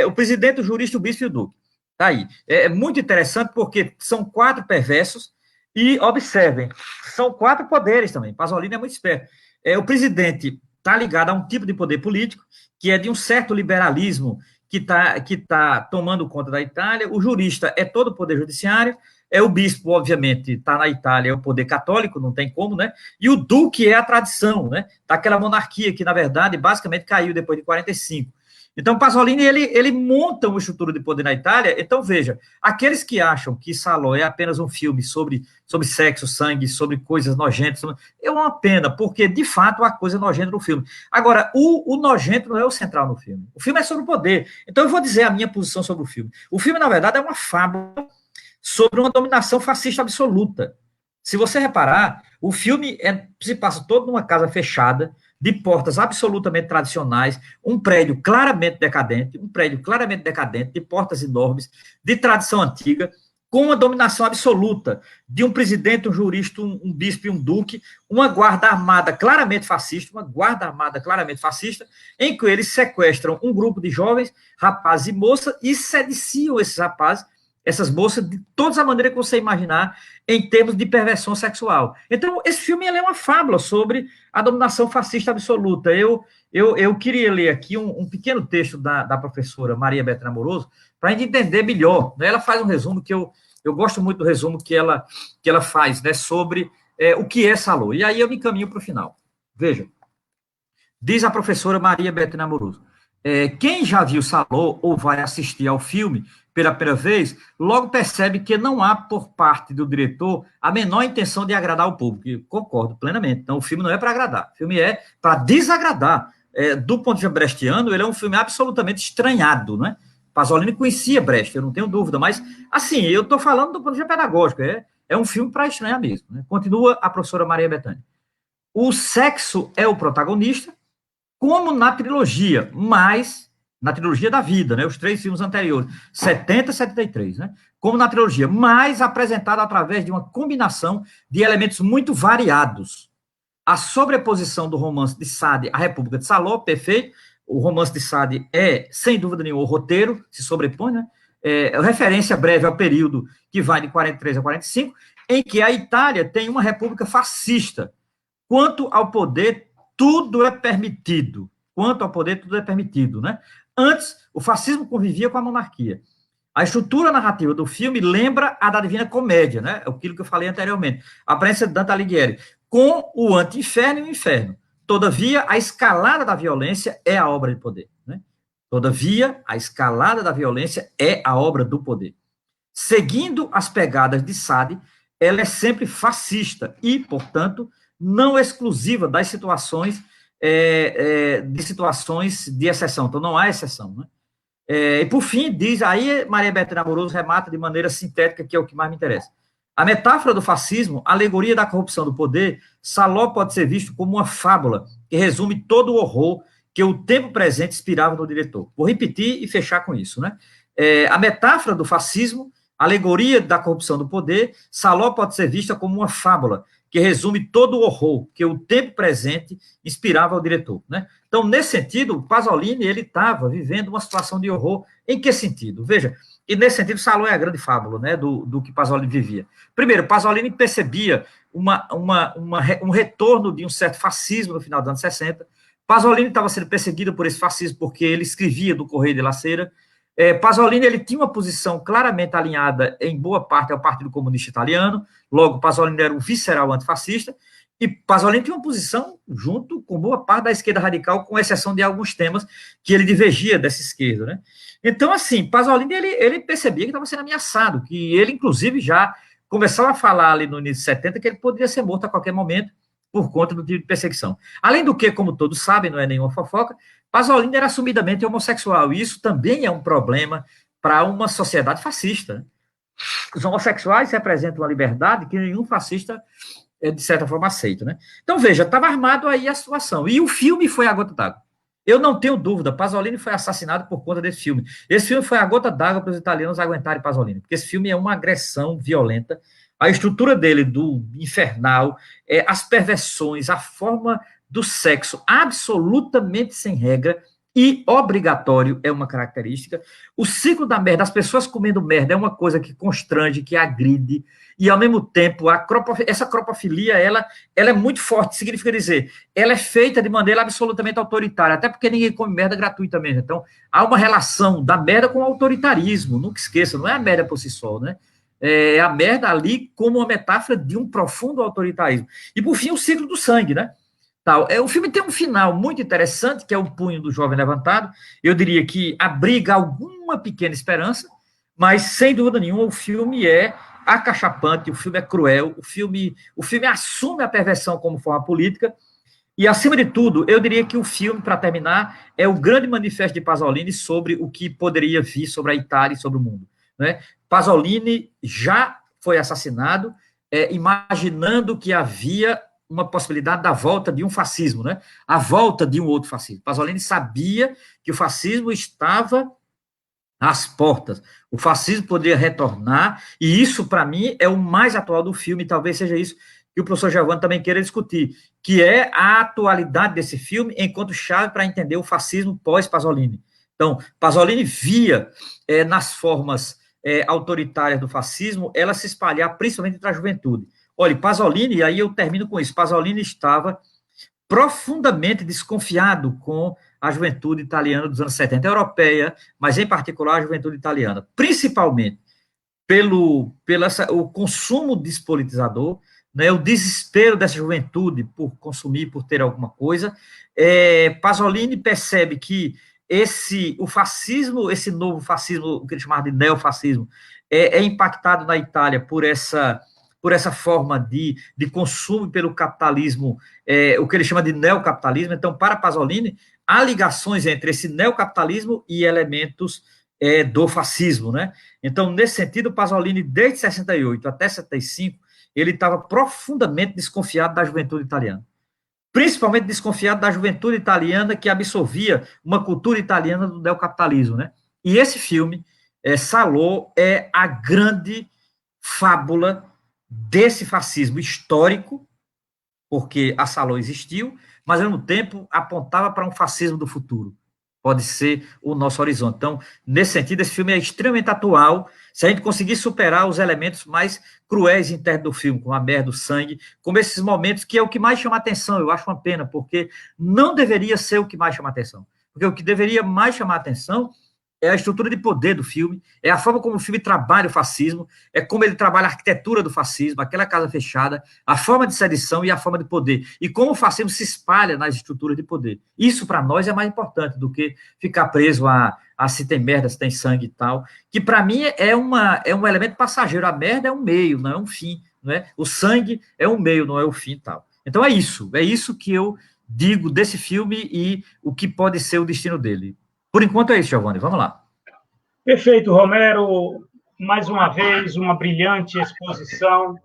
O presidente, o jurista, o bispo e o duque. Tá aí. É muito interessante porque são 4 perversos e, observem, são 4 poderes também. Pasolini é muito esperto. O presidente está ligado a um tipo de poder político que é de um certo liberalismo que tá tomando conta da Itália. O jurista é todo o poder judiciário, O bispo, obviamente, está na Itália, é o poder católico, não tem como, né? E o duque é a tradição, né? Daquela monarquia que, na verdade, basicamente caiu depois de 45. Então, Pasolini, ele monta uma estrutura de poder na Itália. Então, veja, aqueles que acham que Salò é apenas um filme sobre sexo, sangue, sobre coisas nojentas, é uma pena, porque, de fato, há coisa nojenta no filme. Agora, o nojento não é o central no filme. O filme é sobre o poder. Então, eu vou dizer a minha posição sobre o filme. O filme, na verdade, é uma fábula sobre uma dominação fascista absoluta. Se você reparar, o filme se passa todo numa casa fechada, de portas absolutamente tradicionais, um prédio claramente decadente, de portas enormes, de tradição antiga, com uma dominação absoluta de um presidente, um jurista, um bispo e um duque, uma guarda armada claramente fascista, em que eles sequestram um grupo de jovens, rapazes e moças, e sediciam esses rapazes, essas moças, de toda a maneira que você imaginar, em termos de perversão sexual. Então, esse filme é uma fábula sobre a dominação fascista absoluta. Eu queria ler aqui um pequeno texto da professora Maria Bethânia Amoroso, para a gente entender melhor. Ela faz um resumo que eu gosto muito do resumo que ela faz, né, sobre o que é Salò. E aí eu me encaminho para o final. Veja, diz a professora Maria Bethânia Amoroso, quem já viu Salò ou vai assistir ao filme pela primeira vez, logo percebe que não há, por parte do diretor, a menor intenção de agradar o público. Eu concordo plenamente. Então, o filme não é para agradar, o filme é para desagradar. Do ponto de vista brechtiano, ele é um filme absolutamente estranhado, né? Pasolini conhecia Brecht, eu não tenho dúvida, mas, assim, eu estou falando do ponto de vista pedagógico, é um filme para estranhar mesmo, né? Continua a professora Maria Bethânia. O sexo é o protagonista, como na trilogia, mas na trilogia da vida, né, os 3 filmes anteriores, 70 e 73, né, como na trilogia, mas apresentado através de uma combinação de elementos muito variados. A sobreposição do romance de Sade à República de Salò, perfeito, o romance de Sade sem dúvida nenhuma, o roteiro se sobrepõe, né, referência breve ao período que vai de 43 a 45, em que a Itália tem uma república fascista. Quanto ao poder, tudo é permitido. Né? Antes, o fascismo convivia com a monarquia. A estrutura narrativa do filme lembra a da Divina Comédia, né? Aquilo que eu falei anteriormente. A aparência de Dante Alighieri, com o anti-inferno e o inferno. Todavia, a escalada da violência é a obra de poder. Né? Seguindo as pegadas de Sade, ela é sempre fascista e, portanto, não exclusiva das situações de exceção. Então, não há exceção. Né? E, por fim, diz aí, Maria Bethânia Amoroso remata de maneira sintética, que é o que mais me interessa. A metáfora do fascismo, a alegoria da corrupção do poder, Salò pode ser visto como uma fábula que resume todo o horror que o tempo presente inspirava no diretor. Vou repetir e fechar com isso. Né? A metáfora do fascismo, a alegoria da corrupção do poder, Salò pode ser vista como uma fábula que resume todo o horror que o tempo presente inspirava ao diretor. Né? Então, nesse sentido, Pasolini ele estava vivendo uma situação de horror. Em que sentido? Veja, e nesse sentido, Salò é a grande fábula, né, do que Pasolini vivia. Primeiro, Pasolini percebia um retorno de um certo fascismo no final dos anos 60. Pasolini estava sendo perseguido por esse fascismo porque ele escrevia do Correio della Sera. Pasolini ele tinha uma posição claramente alinhada, em boa parte, ao Partido Comunista Italiano. Logo, Pasolini era um visceral antifascista. E Pasolini tinha uma posição junto com boa parte da esquerda radical, com exceção de alguns temas que ele divergia dessa esquerda, né? Então, assim, Pasolini, ele percebia que estava sendo ameaçado, que ele, inclusive, já começava a falar ali no início de 70 que ele poderia ser morto a qualquer momento por conta do tipo de perseguição. Além do que, como todos sabem, não é nenhuma fofoca, Pasolini era assumidamente homossexual, e isso também é um problema para uma sociedade fascista. Né? Os homossexuais representam uma liberdade que nenhum fascista de certa forma, aceito, né? Então, veja, estava armado aí a situação. E o filme foi a gota d'água. Eu não tenho dúvida, Pasolini foi assassinado por conta desse filme. Esse filme foi a gota d'água para os italianos aguentarem Pasolini, porque esse filme é uma agressão violenta. A estrutura dele, do infernal, as perversões, a forma do sexo absolutamente sem regra e obrigatório é uma característica. O ciclo da merda, as pessoas comendo merda é uma coisa que constrange, que agride, e ao mesmo tempo essa cropofilia ela é muito forte, significa dizer, ela é feita de maneira absolutamente autoritária, até porque ninguém come merda gratuitamente. Então, há uma relação da merda com o autoritarismo, nunca esqueça, não é a merda por si só, né? a merda ali como uma metáfora de um profundo autoritarismo. E, por fim, o ciclo do sangue, né? Tal. O filme tem um final muito interessante, que é o punho do jovem levantado. Eu diria que abriga alguma pequena esperança, mas, sem dúvida nenhuma, o filme é acachapante, o filme é cruel, o filme assume a perversão como forma política, e, acima de tudo, eu diria que o filme, para terminar, é o grande manifesto de Pasolini sobre o que poderia vir sobre a Itália e sobre o mundo. Né? Pasolini já foi assassinado, imaginando que havia uma possibilidade da volta de um fascismo, né? A volta de um outro fascismo. Pasolini sabia que o fascismo estava às portas. O fascismo poderia retornar, e isso, para mim, é o mais atual do filme, talvez seja isso que o professor Giovanni também queira discutir, que é a atualidade desse filme enquanto chave para entender o fascismo pós-Pasolini. Então, Pasolini via nas formas autoritárias do fascismo, ela se espalhar principalmente entre a juventude. Olha, Pasolini, e aí eu termino com isso, Pasolini estava profundamente desconfiado com a juventude italiana dos anos 70, europeia, mas em particular a juventude italiana, principalmente pelo o consumo despolitizador, né, o desespero dessa juventude por consumir, por ter alguma coisa. Pasolini percebe que o fascismo, esse novo fascismo, o que ele chamava de neofascismo, é impactado na Itália por essa forma de consumo pelo capitalismo, o que ele chama de neocapitalismo. Então, para Pasolini, há ligações entre esse neocapitalismo e elementos do fascismo, né? Então, nesse sentido, Pasolini, desde 68 até 75, ele estava profundamente desconfiado da juventude italiana. Principalmente desconfiado da juventude italiana que absorvia uma cultura italiana do neocapitalismo, né? E esse filme, Salò, é a grande fábula desse fascismo histórico, porque a Salò existiu, mas, ao mesmo tempo, apontava para um fascismo do futuro. Pode ser o nosso horizonte. Então, nesse sentido, esse filme é extremamente atual. Se a gente conseguir superar os elementos mais cruéis internos do filme, como a merda, o sangue, como esses momentos, que é o que mais chama atenção, eu acho uma pena, porque não deveria ser o que mais chama atenção. Porque o que deveria mais chamar atenção é a estrutura de poder do filme, é a forma como o filme trabalha o fascismo, é como ele trabalha a arquitetura do fascismo, aquela casa fechada, a forma de sedição e a forma de poder, e como o fascismo se espalha nas estruturas de poder. Isso, para nós, é mais importante do que ficar preso a se tem merda, se tem sangue e tal, que, para mim, é um elemento passageiro. A merda é um meio, não é um fim. Não é? O sangue é um meio, não é o fim e tal. Então, é isso que eu digo desse filme e o que pode ser o destino dele. Por enquanto é isso, Giovanni. Vamos lá. Perfeito, Romero. Mais uma vez, uma brilhante exposição,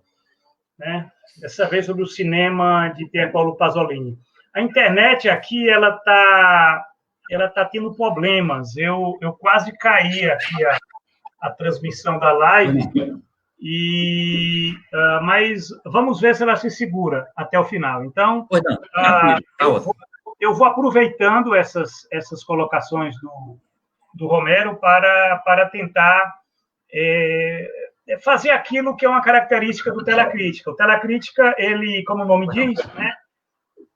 né? Dessa vez sobre o cinema de Pier Paolo Pasolini. A internet aqui, ela tá tendo problemas. Eu quase caí aqui a transmissão da live, mas vamos ver se ela se segura até o final. Então, eu vou aproveitando essas colocações do Romero para tentar fazer aquilo que é uma característica do Telecrítica. O Telecrítica, ele, como o nome diz, né,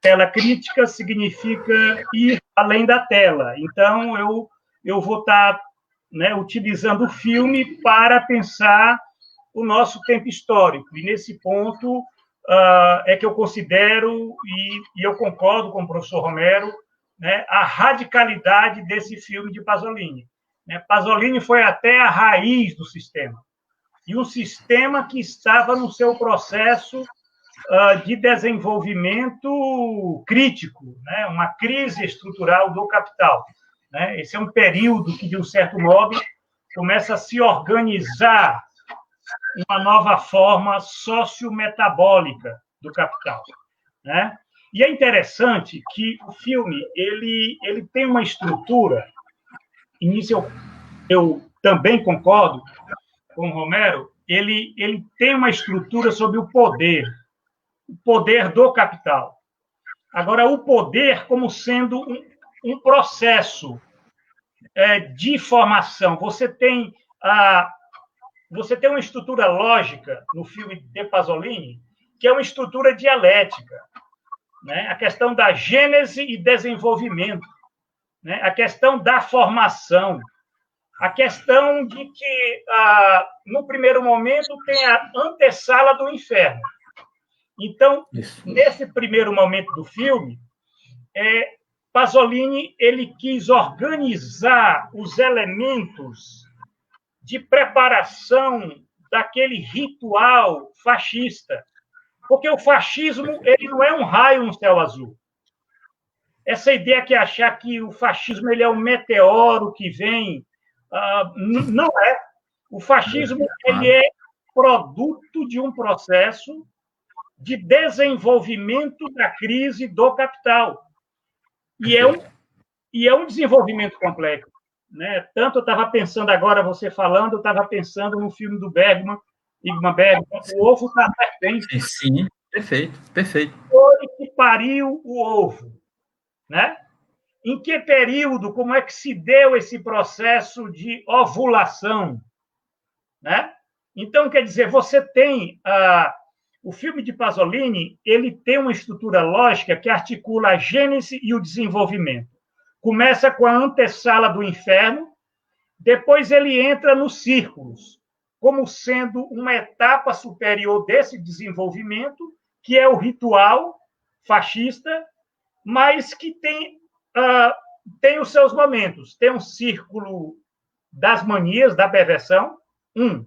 Telecrítica significa ir além da tela. Então, eu vou estar, né, utilizando o filme para pensar o nosso tempo histórico. E, nesse ponto, é que eu considero, e eu concordo com o professor Romero, né, a radicalidade desse filme de Pasolini. Pasolini foi até a raiz do sistema. E um sistema que estava no seu processo de desenvolvimento crítico, né, uma crise estrutural do capital. Né? Esse é um período que, de um certo modo, começa a se organizar uma nova forma sociometabólica do capital. Né? E é interessante que o filme ele tem uma estrutura, e nisso eu também concordo com o Romero, ele tem uma estrutura sobre o poder do capital. Agora, o poder como sendo um processo de formação. Você tem uma estrutura lógica no filme de Pasolini, que é uma estrutura dialética. Né? A questão da gênese e desenvolvimento, né? A questão da formação, a questão de que, no primeiro momento, tem a antessala do inferno. Então, nesse primeiro momento do filme, Pasolini ele quis organizar os elementos de preparação daquele ritual fascista, porque o fascismo ele não é um raio no céu azul. Essa ideia que achar que o fascismo ele é um meteoro que vem, não é. O fascismo ele é produto de um processo de desenvolvimento da crise do capital. E é um desenvolvimento complexo. Né? Tanto eu estava pensando agora, você falando, eu estava pensando no filme do Bergman, Ingmar Bergman, O Ovo da Serpente. Sim, perfeito, perfeito. Foi que pariu o ovo. Né? Em que período, como é que se deu esse processo de ovulação? Né? Então, quer dizer, você tem... o filme de Pasolini ele tem uma estrutura lógica que articula a gênese e o desenvolvimento. Começa com a antessala do inferno, depois ele entra nos círculos, como sendo uma etapa superior desse desenvolvimento, que é o ritual fascista, mas que tem os seus momentos. Tem um círculo das manias, da perversão, 1.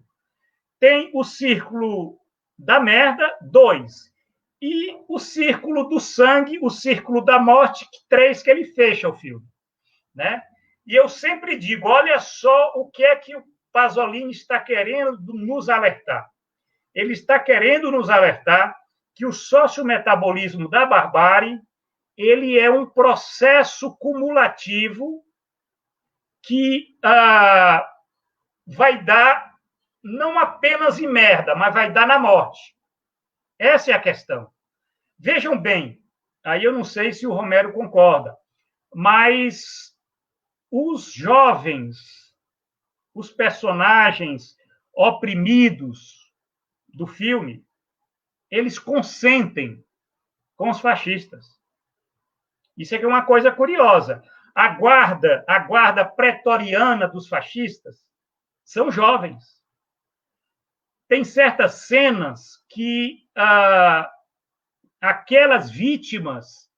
Tem o círculo da merda, 2. E o círculo do sangue, o círculo da morte, 3, que ele fecha o filme. Né? E eu sempre digo, olha só o que é que o Pasolini está querendo nos alertar. Ele está querendo nos alertar que o sociometabolismo da barbárie ele é um processo cumulativo que vai dar não apenas em merda, mas vai dar na morte. Essa é a questão. Vejam bem, aí eu não sei se o Romero concorda, mas os jovens, os personagens oprimidos do filme, eles consentem com os fascistas. Isso é uma coisa curiosa. A guarda pretoriana dos fascistas são jovens. Tem certas cenas que aquelas vítimas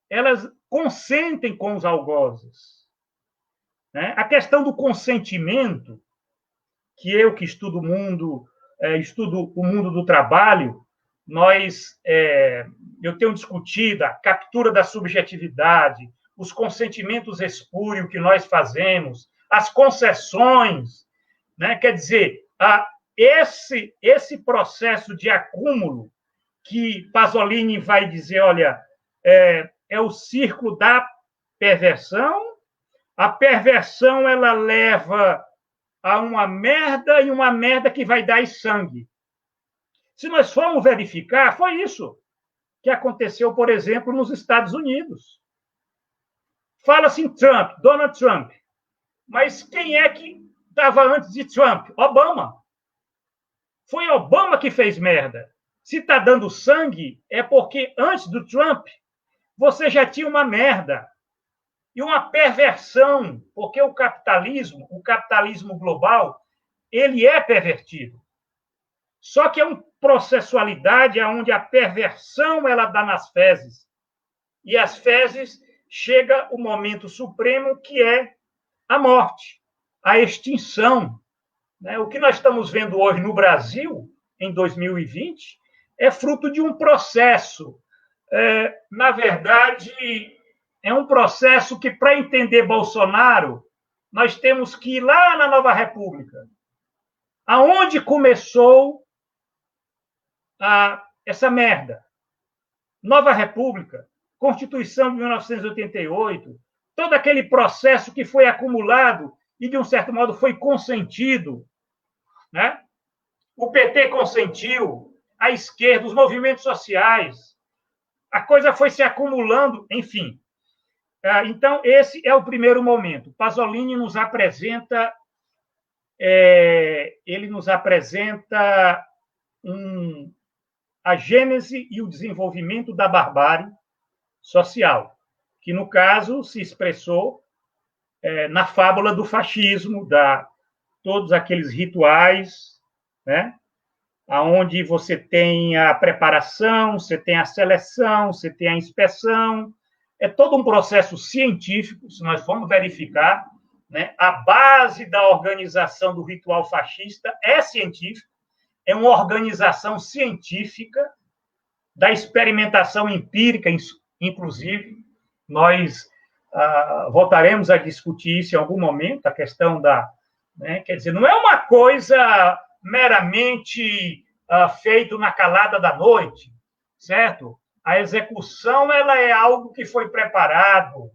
elas consentem com os algozes. Né? A questão do consentimento, que eu que estudo estudo o mundo do trabalho, eu tenho discutido a captura da subjetividade, os consentimentos espúrios que nós fazemos, as concessões, né? Quer dizer, esse processo de acúmulo que Pasolini vai dizer, olha, é o círculo da perversão, a perversão ela leva a uma merda e uma merda que vai dar sangue. Se nós formos verificar, foi isso que aconteceu, por exemplo, nos Estados Unidos. Fala-se em Trump, Donald Trump. Mas quem é que estava antes de Trump? Obama. Foi Obama que fez merda. Se está dando sangue, é porque antes do Trump, você já tinha uma merda. E uma perversão, porque o capitalismo global, ele é pervertido. Só que é uma processualidade onde a perversão ela dá nas fezes. E as fezes chega o momento supremo, que é a morte, a extinção. O que nós estamos vendo hoje no Brasil, em 2020, é fruto de um processo. Na verdade, é um processo que, para entender Bolsonaro, nós temos que ir lá na Nova República, aonde começou essa merda. Nova República, Constituição de 1988, todo aquele processo que foi acumulado e, de um certo modo, foi consentido. Né? O PT consentiu, a esquerda, os movimentos sociais. A coisa foi se acumulando, enfim. Então, esse é o primeiro momento. Pasolini nos apresenta a gênese e o desenvolvimento da barbárie social, que, no caso, se expressou na fábula do fascismo, todos aqueles rituais, né? Onde você tem a preparação, você tem a seleção, você tem a inspeção. É todo um processo científico, se nós formos verificar, né? A base da organização do ritual fascista é científica, é uma organização científica da experimentação empírica, inclusive. Nós voltaremos a discutir isso em algum momento, a questão né? Quer dizer, não é uma coisa meramente feito na calada da noite, certo? A execução ela é algo que foi preparado,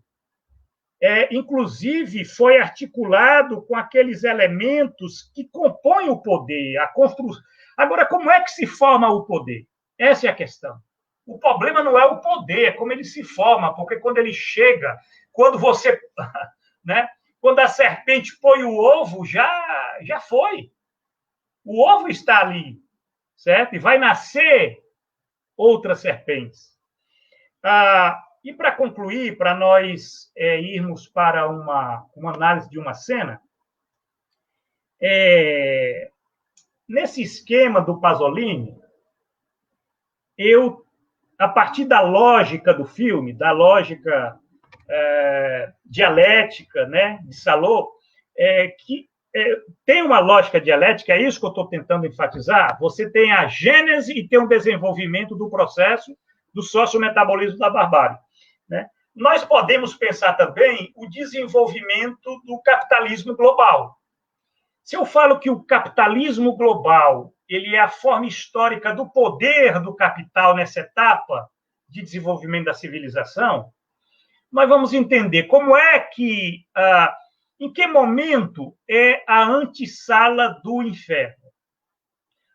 inclusive foi articulado com aqueles elementos que compõem o poder, a construção. Agora, como é que se forma o poder? Essa é a questão. O problema não é o poder, é como ele se forma, porque quando ele chega, quando você, né? Quando a serpente põe o ovo, já foi. O ovo está ali, certo? E vai nascer outras serpentes. E para concluir, para nós irmos para uma análise de uma cena, nesse esquema do Pasolini, a partir da lógica do filme, da lógica dialética, né, de Salot, que tem uma lógica dialética, é isso que eu estou tentando enfatizar. Você tem a gênese e tem um desenvolvimento do processo do sociometabolismo da barbárie, né? Nós podemos pensar também o desenvolvimento do capitalismo global. Se eu falo que o capitalismo global ele é a forma histórica do poder do capital nessa etapa de desenvolvimento da civilização, nós vamos entender como é que, em que momento é a antessala do inferno.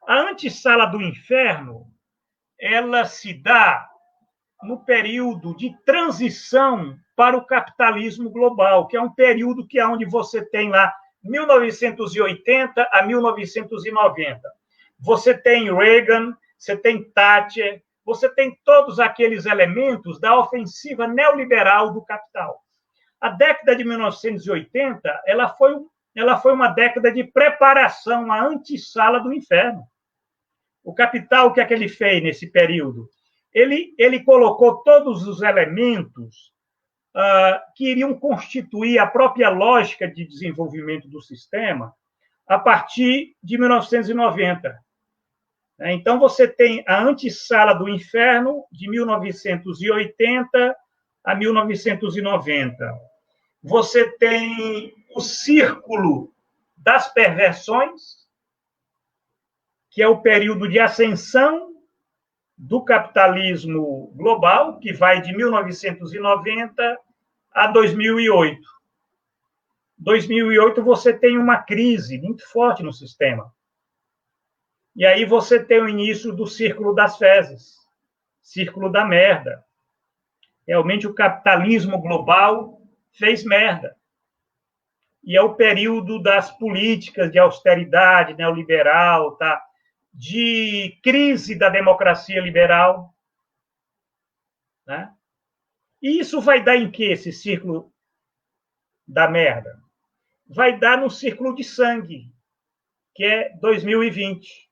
A antessala do inferno, ela se dá no período de transição para o capitalismo global, que é um período que é onde você tem lá 1980 a 1990. Você tem Reagan, você tem Thatcher, você tem todos aqueles elementos da ofensiva neoliberal do capital. A década de 1980 ela foi uma década de preparação, a antessala do inferno. O capital, o que é que ele fez nesse período? Ele colocou todos os elementos que iriam constituir a própria lógica de desenvolvimento do sistema a partir de 1990. Então, você tem a antessala do inferno de 1980 a 1990. Você tem o círculo das perversões, que é o período de ascensão do capitalismo global, que vai de 1990 a 2008. 2008 você tem uma crise muito forte no sistema. E aí você tem o início do círculo das fezes, círculo da merda. Realmente o capitalismo global fez merda. E é o período das políticas de austeridade neoliberal, tá? De crise da democracia liberal, né? E isso vai dar em que esse círculo da merda? Vai dar no círculo de sangue, que é 2020,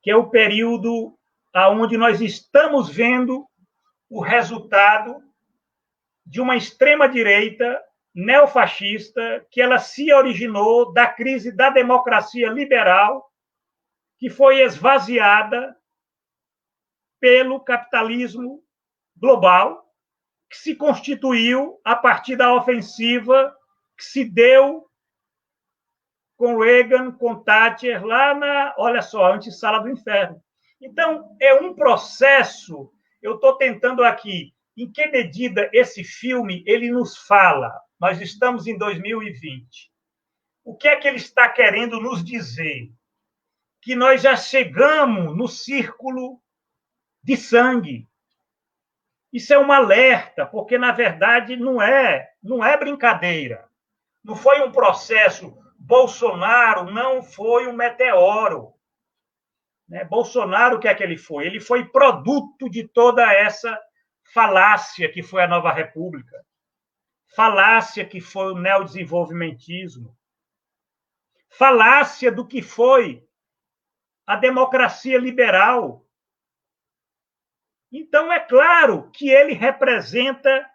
que é o período onde nós estamos vendo o resultado de uma extrema-direita neofascista que ela se originou da crise da democracia liberal, que foi esvaziada pelo capitalismo global, que se constituiu a partir da ofensiva que se deu com Reagan, com Thatcher, lá olha só, antessala do inferno. Então, é um processo, eu estou tentando aqui, em que medida esse filme ele nos fala, nós estamos em 2020, o que é que ele está querendo nos dizer? Que nós já chegamos no círculo de sangue. Isso é um alerta, porque, na verdade, não é brincadeira. Não foi um processo. Bolsonaro não foi um meteoro. Né? Bolsonaro, o que é que ele foi? Ele foi produto de toda essa falácia que foi a Nova República. falácia que foi o neodesenvolvimentismo, falácia do que foi a democracia liberal. Então, é claro que ele representa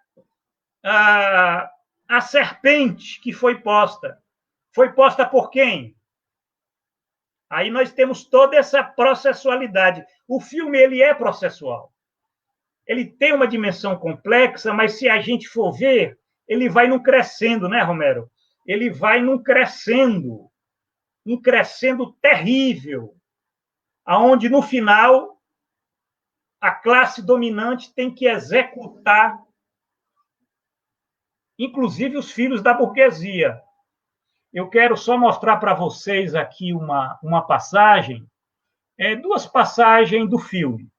a serpente que foi posta. Foi posta por quem? Aí nós temos toda essa processualidade. O filme ele é processual. Ele tem uma dimensão complexa, mas se a gente for ver, ele vai num crescendo, né, Romero? Ele vai num crescendo terrível, aonde no final a classe dominante tem que executar, inclusive os filhos da burguesia. Eu quero só mostrar para vocês aqui uma passagem, duas passagens do filme,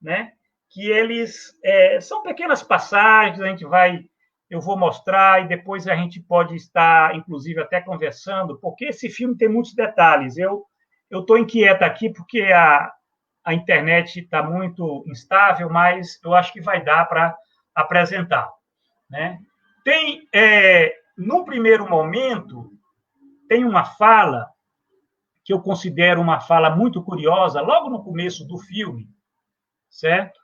né? Que eles são pequenas passagens, eu vou mostrar e depois a gente pode estar, inclusive, até conversando, porque esse filme tem muitos detalhes. Eu estou inquieta aqui porque a internet está muito instável, mas eu acho que vai dar para apresentar, né? Tem, no primeiro momento, tem uma fala que eu considero uma fala muito curiosa, logo no começo do filme, certo?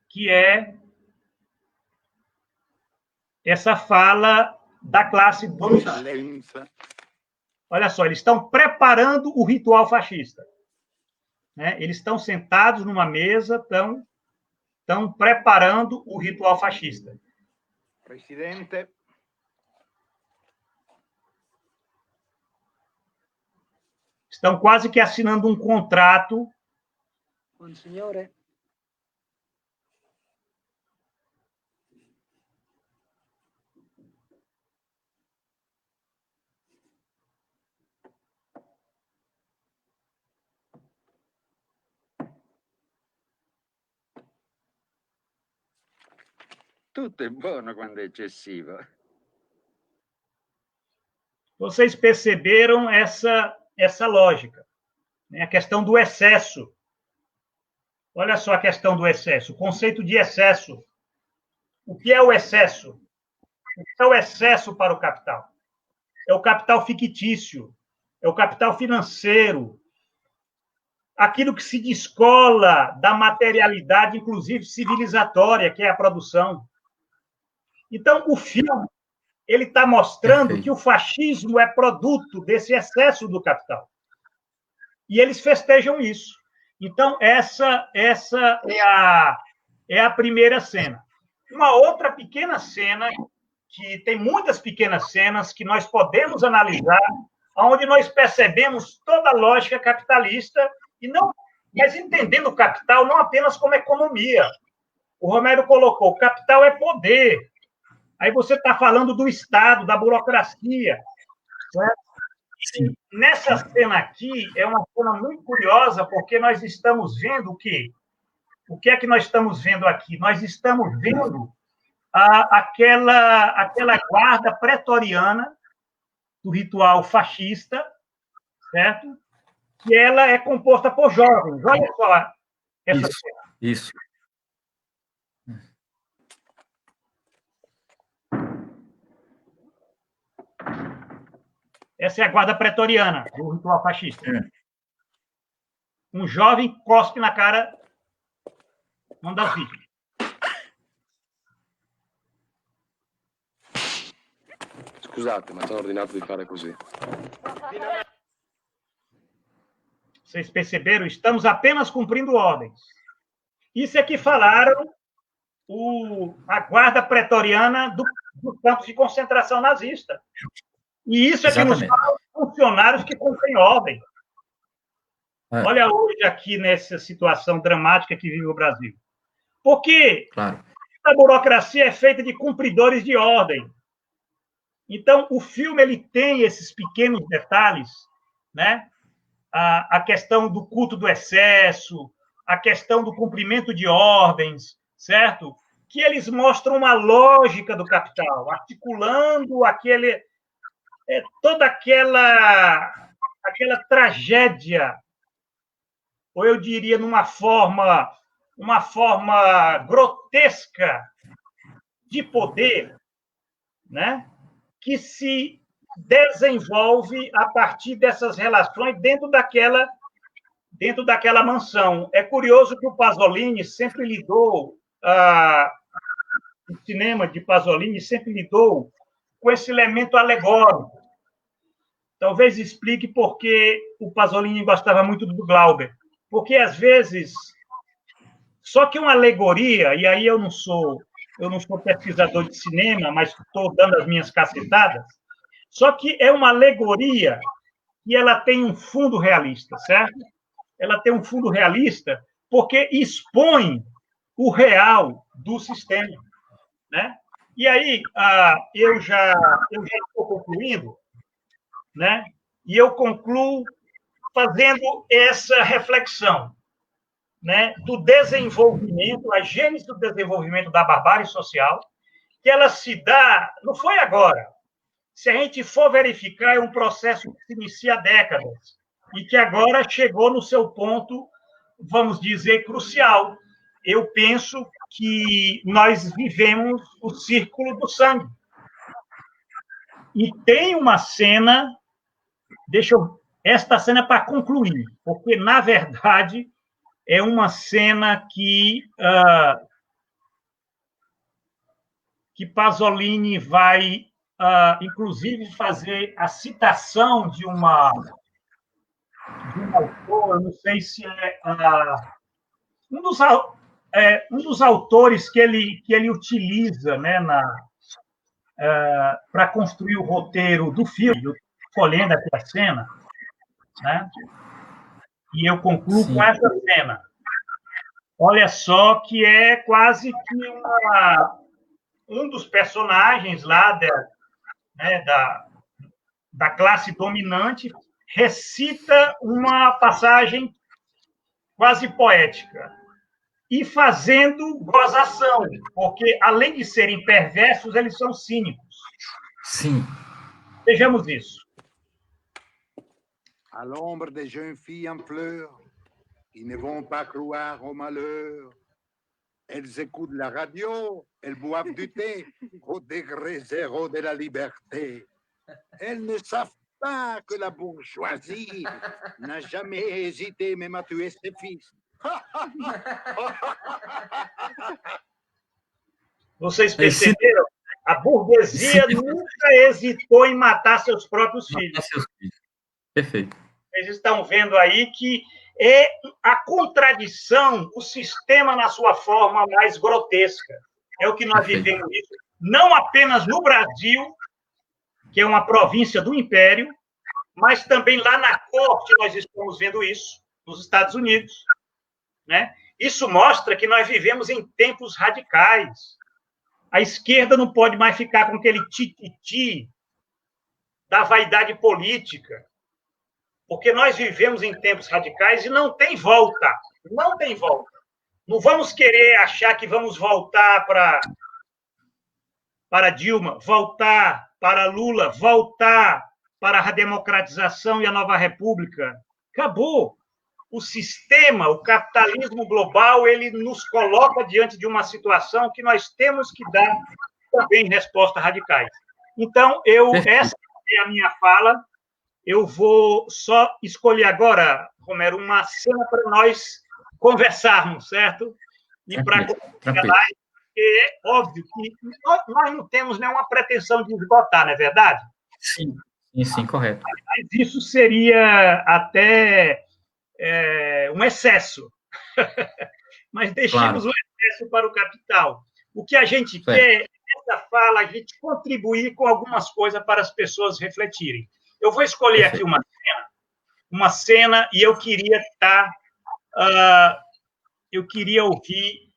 Que é essa fala da classe dominante. Olha só, eles estão preparando o ritual fascista, né? Eles estão sentados numa mesa, estão preparando o ritual fascista. Presidente. Estão quase que assinando um contrato. Monsignore. Tutto è buono quando è eccessivo. Vocês perceberam essa lógica, né? A questão do excesso. Olha só a questão do excesso, o conceito de excesso. O que é o excesso? O que é o excesso para o capital? É o capital fictício, é o capital financeiro, aquilo que se descola da materialidade, inclusive civilizatória, que é a produção. Então, o filme ele está mostrando que o fascismo é produto desse excesso do capital. E eles festejam isso. Então, essa é a primeira cena. Uma outra pequena cena, que tem muitas pequenas cenas que nós podemos analisar, onde nós percebemos toda a lógica capitalista, mas entendendo o capital não apenas como economia. O Romero colocou, o capital é poder. Aí você está falando do Estado, da burocracia. Nessa cena aqui, é uma cena muito curiosa, porque nós estamos vendo o quê? O que é que nós estamos vendo aqui? Nós estamos vendo aquela guarda pretoriana do ritual fascista, certo? Que ela é composta por jovens. Olha só essa cena. Isso. Essa é a guarda pretoriana do ritual fascista. Um jovem cospe na cara de uma das vítimas. Scusate, ma sono ordinato di fare così. Vocês perceberam? Estamos apenas cumprindo ordens. Isso é que falaram a guarda pretoriana dos campos de concentração nazista. E isso é que nos falam funcionários que cumprem ordem. Olha hoje aqui nessa situação dramática que vive o Brasil. Porque a burocracia é feita de cumpridores de ordem. Então, o filme ele tem esses pequenos detalhes, né? A questão do culto do excesso, a questão do cumprimento de ordens, certo? Que eles mostram uma lógica do capital, articulando toda aquela tragédia, ou eu diria numa forma grotesca, de poder, né, que se desenvolve a partir dessas relações dentro daquela mansão. É curioso que o Pasolini sempre lidou, o cinema de Pasolini sempre lidou com esse elemento alegórico. Talvez explique por que o Pasolini gostava muito do Glauber. Porque, às vezes, só que uma alegoria, e aí eu não sou pesquisador de cinema, mas estou dando as minhas cacetadas, só que é uma alegoria e ela tem um fundo realista, certo? Ela tem um fundo realista porque expõe o real do sistema, né? E aí, eu já estou concluindo, né? E eu concluo fazendo essa reflexão, né, do desenvolvimento, a gênese do desenvolvimento da barbárie social, que ela se dá, não foi agora. Se a gente for verificar, é um processo que se inicia há décadas e que agora chegou no seu ponto, vamos dizer, crucial. Eu penso que nós vivemos o círculo do sangue. E tem uma cena, esta cena é para concluir, porque, na verdade, é uma cena que Pasolini vai, inclusive, fazer a citação de um autor, eu não sei se é um dos autores que ele utiliza, né, para construir o roteiro do filme, escolhendo aqui a cena, né? E eu concluo com essa cena. Olha só que é quase que um dos personagens lá da classe dominante recita uma passagem quase poética e fazendo gozação, porque, além de serem perversos, eles são cínicos. Sim. Vejamos isso. À l'ombre des jeunes filles en fleurs, qui ne vont pas croire au malheur. Elles écoutent la radio, elles boivent du thé au degré zéro de la liberté. Elles ne savent pas que la bourgeoisie n'a jamais hésité même à tuer ses fils. Vocês perceberam? A burguesia nunca hesitou em matar seus próprios filhos. Perfeito. Vocês estão vendo aí que é a contradição, o sistema na sua forma mais grotesca. É o que nós vivemos isso, não apenas no Brasil, que é uma província do Império, mas também lá na corte nós estamos vendo isso, nos Estados Unidos, né? Isso mostra que nós vivemos em tempos radicais. A esquerda não pode mais ficar com aquele tititi da vaidade política, porque nós vivemos em tempos radicais e não tem volta. Não tem volta. Não vamos querer achar que vamos voltar para Dilma, voltar para Lula, voltar para a democratização e a nova república. Acabou. O sistema, o capitalismo global, ele nos coloca diante de uma situação que nós temos que dar também respostas radicais. Então, essa é a minha fala. Eu vou só escolher agora, Romero, uma cena para nós conversarmos, certo? E para concluir a live, porque é óbvio que nós não temos nenhuma pretensão de esgotar, não é verdade? Sim, correto. Mas isso seria até um excesso. Mas deixemos o excesso para o capital. O que a gente quer, nessa fala, a gente contribuir com algumas coisas para as pessoas refletirem. Eu vou escolher aqui uma cena e eu queria eu queria ouvir,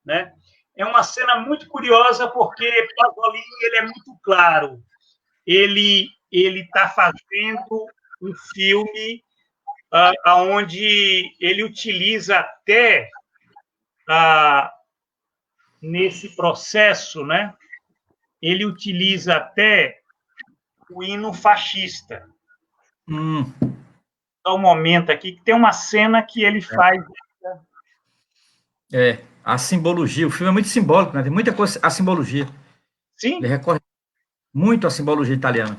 né? É uma cena muito curiosa porque Pasolini ele é muito claro. Ele está fazendo um filme onde ele utiliza até nesse processo, né? Ele utiliza até o hino fascista. Só um momento aqui, que tem uma cena que ele faz. A simbologia, o filme é muito simbólico, né? Tem muita coisa, a simbologia. Sim? Ele recorre muito à simbologia italiana.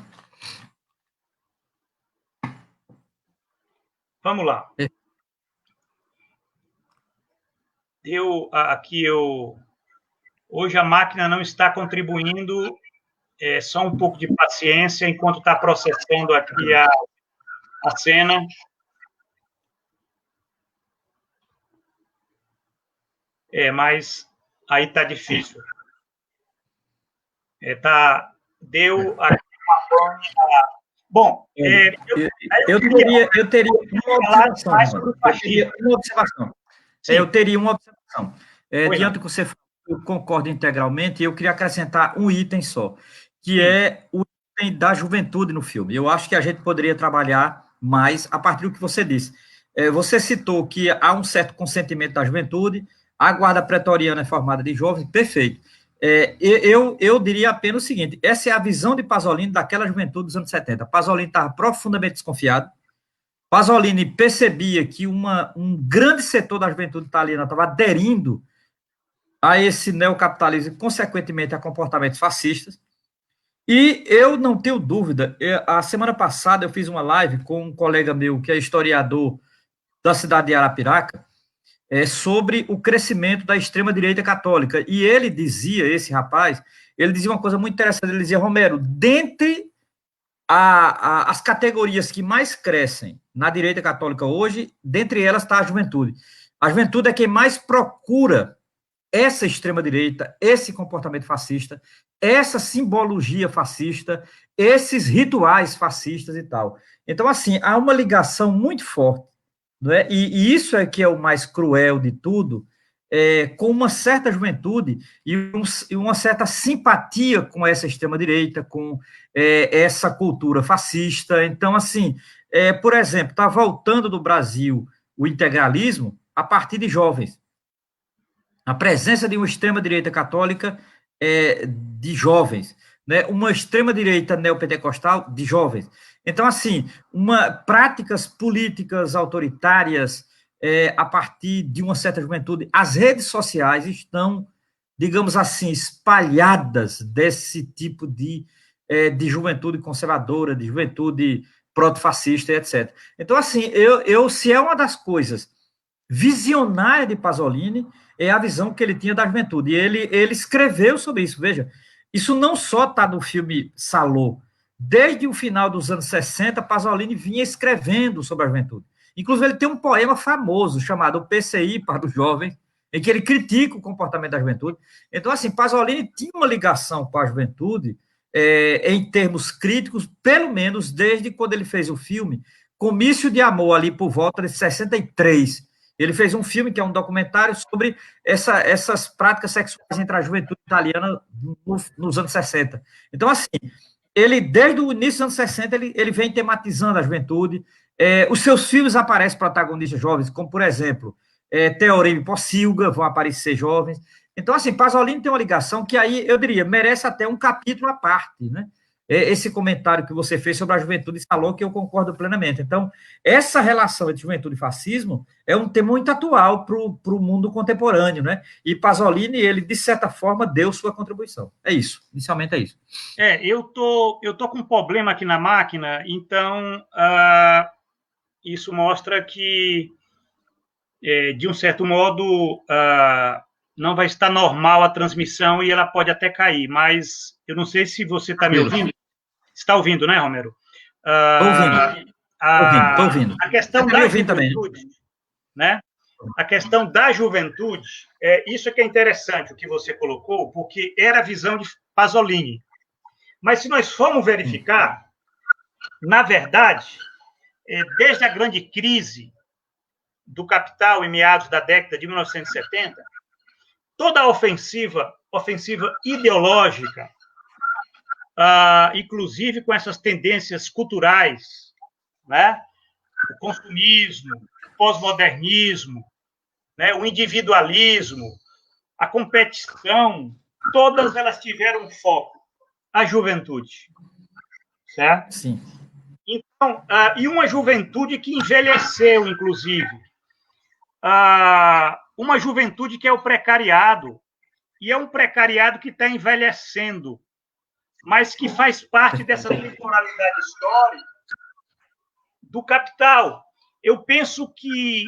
Vamos lá. É. Hoje a máquina não está contribuindo, só um pouco de paciência enquanto está processando aqui a cena. Mas aí está difícil. Deu aqui uma pane. Bom, eu teria uma observação. Eu teria uma observação. Diante do que você falou, eu concordo integralmente, e eu queria acrescentar um item só, que é o item da juventude no filme. Eu acho que a gente poderia trabalhar mais a partir do que você disse. Você citou que há um certo consentimento da juventude, a guarda pretoriana é formada de jovens, perfeito. Eu diria apenas o seguinte: essa é a visão de Pasolini daquela juventude dos anos 70. Pasolini estava profundamente desconfiado. Pasolini percebia que um grande setor da juventude italiana estava aderindo a esse neocapitalismo e, consequentemente, a comportamentos fascistas. E eu não tenho dúvida, a semana passada eu fiz uma live com um colega meu, que é historiador da cidade de Arapiraca, sobre o crescimento da extrema-direita católica. E ele dizia, esse rapaz, ele dizia uma coisa muito interessante, ele dizia: Romero, dentre as categorias que mais crescem na direita católica hoje, dentre elas está a juventude. A juventude é quem mais procura essa extrema-direita, esse comportamento fascista, essa simbologia fascista, esses rituais fascistas e tal. Então, assim, há uma ligação muito forte, não é? E isso é que é o mais cruel de tudo, com uma certa juventude e uma certa simpatia com essa extrema-direita, com essa cultura fascista. Então, assim, por exemplo, está voltando do Brasil o integralismo a partir de jovens. A presença de uma extrema-direita católica de jovens, né? Uma extrema-direita neopentecostal de jovens. Então, assim, práticas políticas autoritárias a partir de uma certa juventude. As redes sociais estão, digamos assim, espalhadas desse tipo de juventude conservadora, de juventude proto-fascista, etc. Então, assim, se é uma das coisas visionária de Pasolini, é a visão que ele tinha da juventude. E ele escreveu sobre isso. Veja, isso não só está no filme Salò. Desde o final dos anos 60, Pasolini vinha escrevendo sobre a juventude. Inclusive, ele tem um poema famoso chamado O PCI para os Jovens, em que ele critica o comportamento da juventude. Então, assim, Pasolini tinha uma ligação com a juventude em termos críticos, pelo menos desde quando ele fez o filme Comício de Amor, ali por volta de 63. Ele fez um filme que é um documentário sobre essas práticas sexuais entre a juventude italiana nos anos 60. Então, assim, ele, desde o início dos anos 60, ele vem tematizando a juventude. Os seus filmes aparecem protagonistas jovens, como, por exemplo, Teorema e Pocilga, vão aparecer jovens. Então, assim, Pasolini tem uma ligação que aí, eu diria, merece até um capítulo à parte, né? Esse comentário que você fez sobre a juventude Salò, que eu concordo plenamente. Então, essa relação entre juventude e fascismo é um tema muito atual para o mundo contemporâneo, né? E Pasolini, ele, de certa forma, deu sua contribuição. É isso, inicialmente é isso. Eu tô com um problema aqui na máquina, então isso mostra que, de um certo modo, não vai estar normal a transmissão e ela pode até cair, mas eu não sei se você está me ouvindo. Está ouvindo, né, Romero? Estou ouvindo. A questão da juventude, né? A questão da juventude, isso que é interessante, o que você colocou, porque era a visão de Pasolini. Mas se nós formos verificar, na verdade, desde a grande crise do capital em meados da década de 1970, toda a ofensiva ideológica, inclusive com essas tendências culturais, né? O consumismo, o pós-modernismo, né? O individualismo, a competição, todas elas tiveram foco, a juventude, certo? Sim. Então, e uma juventude que envelheceu, inclusive. uma juventude que é o precariado, e é um precariado que está envelhecendo, mas que faz parte dessa temporalidade histórica do capital. Eu penso que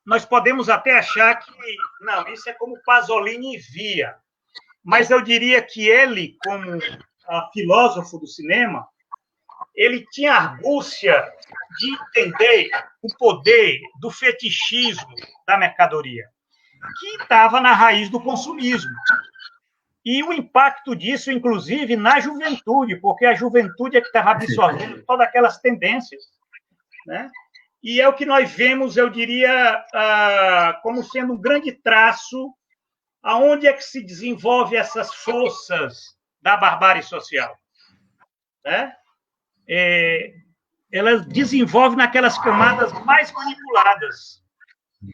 nós podemos até achar que, não, isso é como Pasolini via, mas eu diria que ele, como filósofo do cinema, ele tinha argúcia de entender o poder do fetichismo da mercadoria, que estava na raiz do consumismo. E o impacto disso, inclusive, na juventude, porque a juventude é que estava absorvendo todas aquelas tendências, né? E é o que nós vemos, eu diria, como sendo um grande traço aonde é que se desenvolve essas forças da barbárie social, né? Elas desenvolvem naquelas camadas mais manipuladas.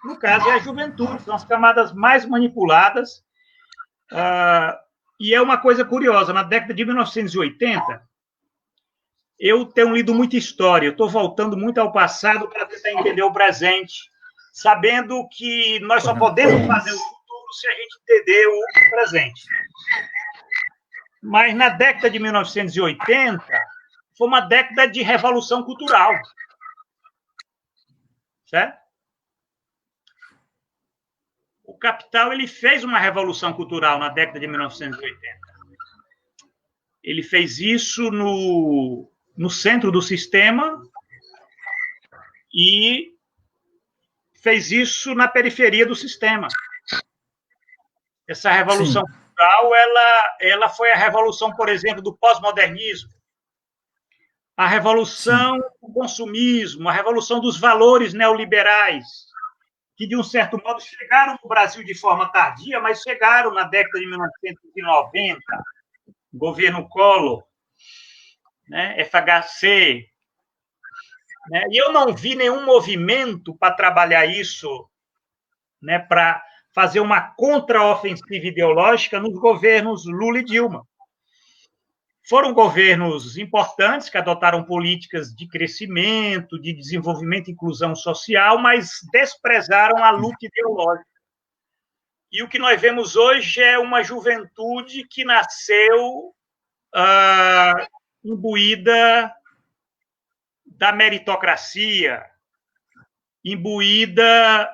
No caso, é a juventude, são as camadas mais manipuladas. E é uma coisa curiosa, na década de 1980, eu tenho lido muita história, eu estou voltando muito ao passado para tentar entender o presente, sabendo que nós só podemos fazer o futuro se a gente entender o presente. Mas na década de 1980, foi uma década de revolução cultural. Certo? O capital ele fez uma revolução cultural na década de 1980. Ele fez isso no centro do sistema e fez isso na periferia do sistema. Essa revolução cultural, ela foi a revolução, por exemplo, do pós-modernismo, a revolução do consumismo, a revolução dos valores neoliberais, que, de um certo modo, chegaram no Brasil de forma tardia, mas chegaram na década de 1990, governo Collor, né, FHC, né, e eu não vi nenhum movimento para trabalhar isso, né, para fazer uma contraofensiva ideológica nos governos Lula e Dilma. Foram governos importantes que adotaram políticas de crescimento, de desenvolvimento e inclusão social, mas desprezaram a luta ideológica. E o que nós vemos hoje é uma juventude que nasceu imbuída da meritocracia, imbuída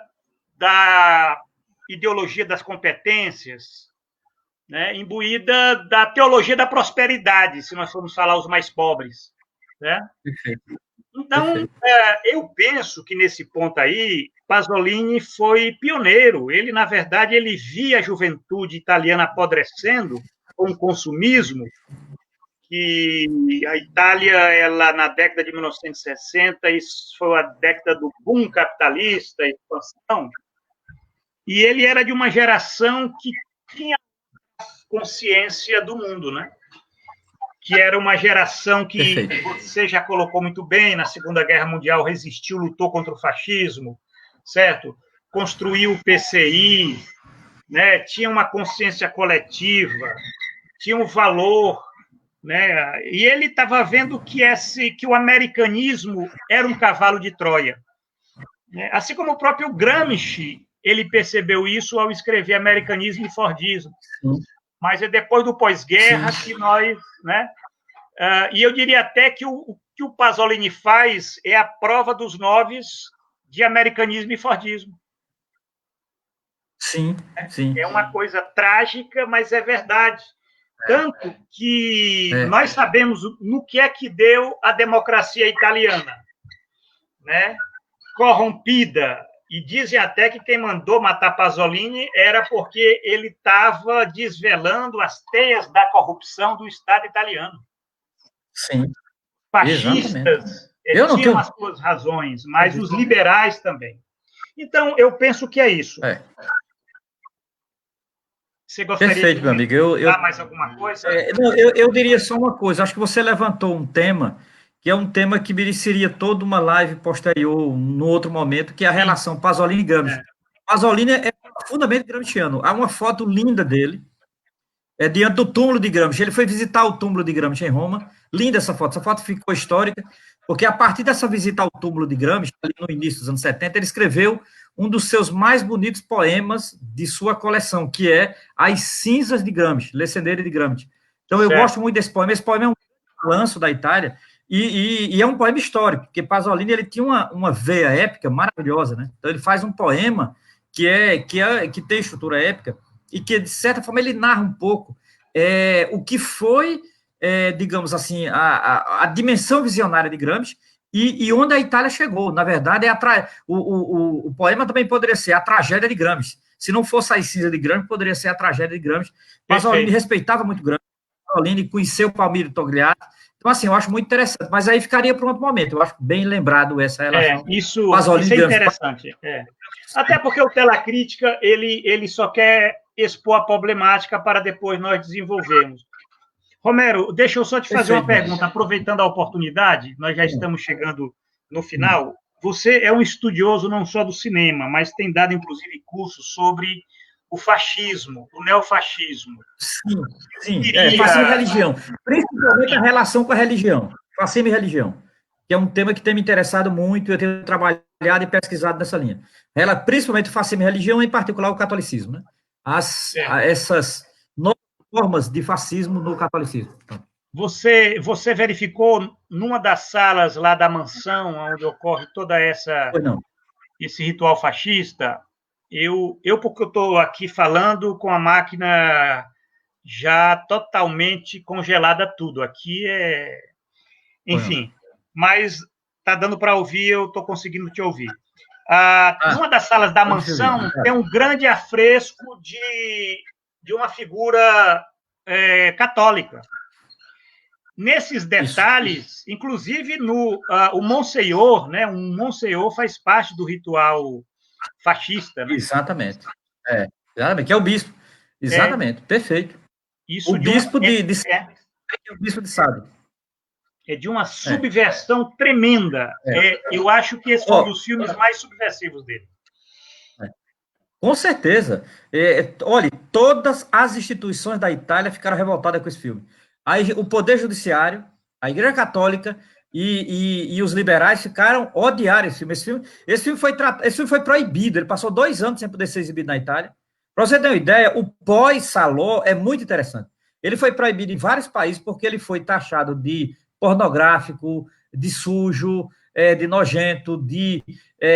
da ideologia das competências, né, imbuída da teologia da prosperidade, se nós formos falar os mais pobres. Né? Perfeito. Então, eu penso que nesse ponto aí, Pasolini foi pioneiro. Ele, na verdade, ele via a juventude italiana apodrecendo com o consumismo, que a Itália, ela, na década de 1960, isso foi a década do boom capitalista, expansão, e ele era de uma geração que tinha consciência do mundo, né? Que era uma geração que você já colocou muito bem, na Segunda Guerra Mundial resistiu, lutou contra o fascismo, certo? Construiu o PCI, né? Tinha uma consciência coletiva, tinha um valor, né? E ele estava vendo que o americanismo era um cavalo de Troia, né? Assim como o próprio Gramsci, ele percebeu isso ao escrever Americanismo e Fordismo. Mas é depois do pós-guerra que nós... Né? E eu diria até que o que o Pasolini faz é a prova dos 9 de americanismo e fordismo. Sim, sim. É uma coisa trágica, mas é verdade. Tanto que nós sabemos no que é que deu a democracia italiana, né? Corrompida. E dizem até que quem mandou matar Pasolini era porque ele estava desvelando as teias da corrupção do Estado italiano. Sim. Fascistas tinham as suas razões, mas os liberais também. Então, eu penso que é isso. Você gostaria meu amigo. Dar mais alguma coisa? Eu diria só uma coisa. Acho que você levantou um tema que é um tema que mereceria toda uma live posterior, no outro momento, que é a relação Pasolini e Gramsci. Pasolini é profundamente gramsciano. Há uma foto linda dele, diante do túmulo de Gramsci. Ele foi visitar o túmulo de Gramsci em Roma. Linda essa foto ficou histórica. Porque a partir dessa visita ao túmulo de Gramsci, ali no início dos anos 70, ele escreveu um dos seus mais bonitos poemas de sua coleção, que é As Cinzas de Gramsci, Le Cendere de Gramsci. Então, eu gosto muito desse poema. Esse poema é um lanço da Itália, e é um poema histórico, porque Pasolini ele tinha uma veia épica maravilhosa, né? Então, ele faz um poema que tem estrutura épica, e que, de certa forma, ele narra um pouco o que foi, digamos assim, a dimensão visionária de Gramsci, e onde a Itália chegou. Na verdade, o poema também poderia ser a tragédia de Gramsci. Se não fosse a cinza de Gramsci, poderia ser a tragédia de Gramsci. Pasolini respeitava muito Gramsci, Pasolini conheceu o Palmiro Togliatti. Então, assim, eu acho muito interessante, mas aí ficaria para um outro momento. Eu acho bem lembrado essa relação. Isso é interessante. Até porque o Tela Crítica, ele só quer expor a problemática para depois nós desenvolvermos. Romero, deixa eu só te fazer uma pergunta, aproveitando a oportunidade, nós já estamos chegando no final. Você é um estudioso não só do cinema, mas tem dado, inclusive, cursos sobre o fascismo, o neofascismo. Sim. Fascismo e religião. Principalmente a relação com a religião. Fascismo e religião. Que é um tema que tem me interessado muito, eu tenho trabalhado e pesquisado nessa linha. Principalmente o fascismo e religião, em particular o catolicismo, né? Essas novas formas de fascismo no catolicismo. Você verificou numa das salas lá da mansão, onde ocorre toda esse ritual fascista? Porque eu estou aqui falando com a máquina já totalmente congelada tudo. Aqui enfim, mas está dando para ouvir, eu estou conseguindo te ouvir. Numa das salas da mansão tem um grande afresco de uma figura católica. Nesses detalhes, inclusive o Monsenhor, né? Um Monsenhor faz parte do ritual fascista. Né? Exatamente. Exatamente, que é o bispo. Exatamente, perfeito. Isso o bispo o bispo de Sade. É de uma subversão tremenda. Eu acho que esse é um dos filmes mais subversivos dele. Com certeza. Olha, todas as instituições da Itália ficaram revoltadas com esse filme. O Poder Judiciário, a Igreja Católica e os liberais odiaram esse filme. Esse filme foi proibido, ele passou 2 anos sem poder ser exibido na Itália. Para você ter uma ideia, o pós-Salò é muito interessante. Ele foi proibido em vários países porque ele foi taxado de pornográfico, de sujo, de nojento, de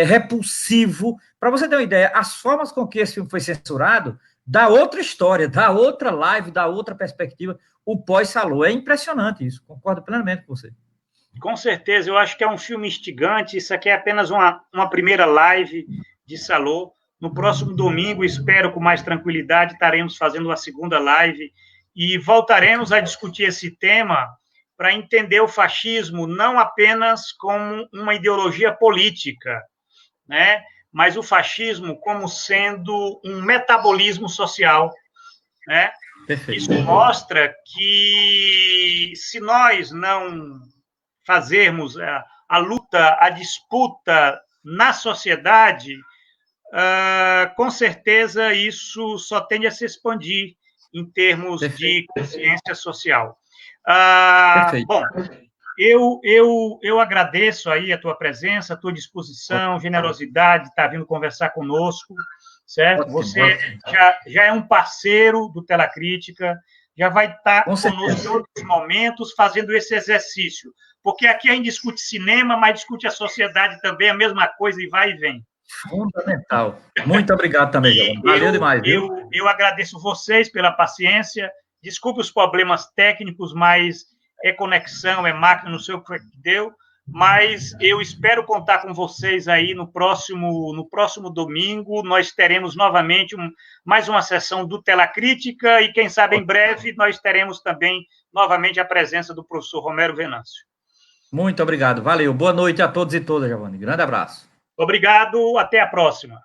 repulsivo. Para você ter uma ideia, as formas com que esse filme foi censurado dá outra história, dá outra live, dá outra perspectiva. O pós-Salò. É impressionante isso, concordo plenamente com você. Com certeza, eu acho que é um filme instigante. Isso aqui é apenas uma primeira live de Salò. No próximo domingo, espero com mais tranquilidade, estaremos fazendo uma segunda live e voltaremos a discutir esse tema para entender o fascismo não apenas como uma ideologia política, né? Mas o fascismo como sendo um metabolismo social, né? Perfeito. Isso mostra que se nós não fazermos a luta, a disputa na sociedade, com certeza isso só tende a se expandir em termos de consciência social. Bom, eu agradeço aí a tua presença, a tua disposição, generosidade, estar vindo conversar conosco, certo? Ótimo, você já é um parceiro do Tela Crítica, já vai estar conosco em outros momentos fazendo esse exercício, porque aqui a gente discute cinema, mas discute a sociedade também, a mesma coisa, e vai e vem. Fundamental. Muito obrigado também, Giovanni. Valeu demais. Eu agradeço vocês pela paciência. Desculpe os problemas técnicos, mas é conexão, é máquina, não sei o que deu. Mas eu espero contar com vocês aí no próximo domingo. Nós teremos novamente mais uma sessão do Tela Crítica e, quem sabe, em breve, nós teremos também novamente a presença do professor Romero Venâncio. Muito obrigado. Valeu. Boa noite a todos e todas, Giovanni. Grande abraço. Obrigado, até a próxima.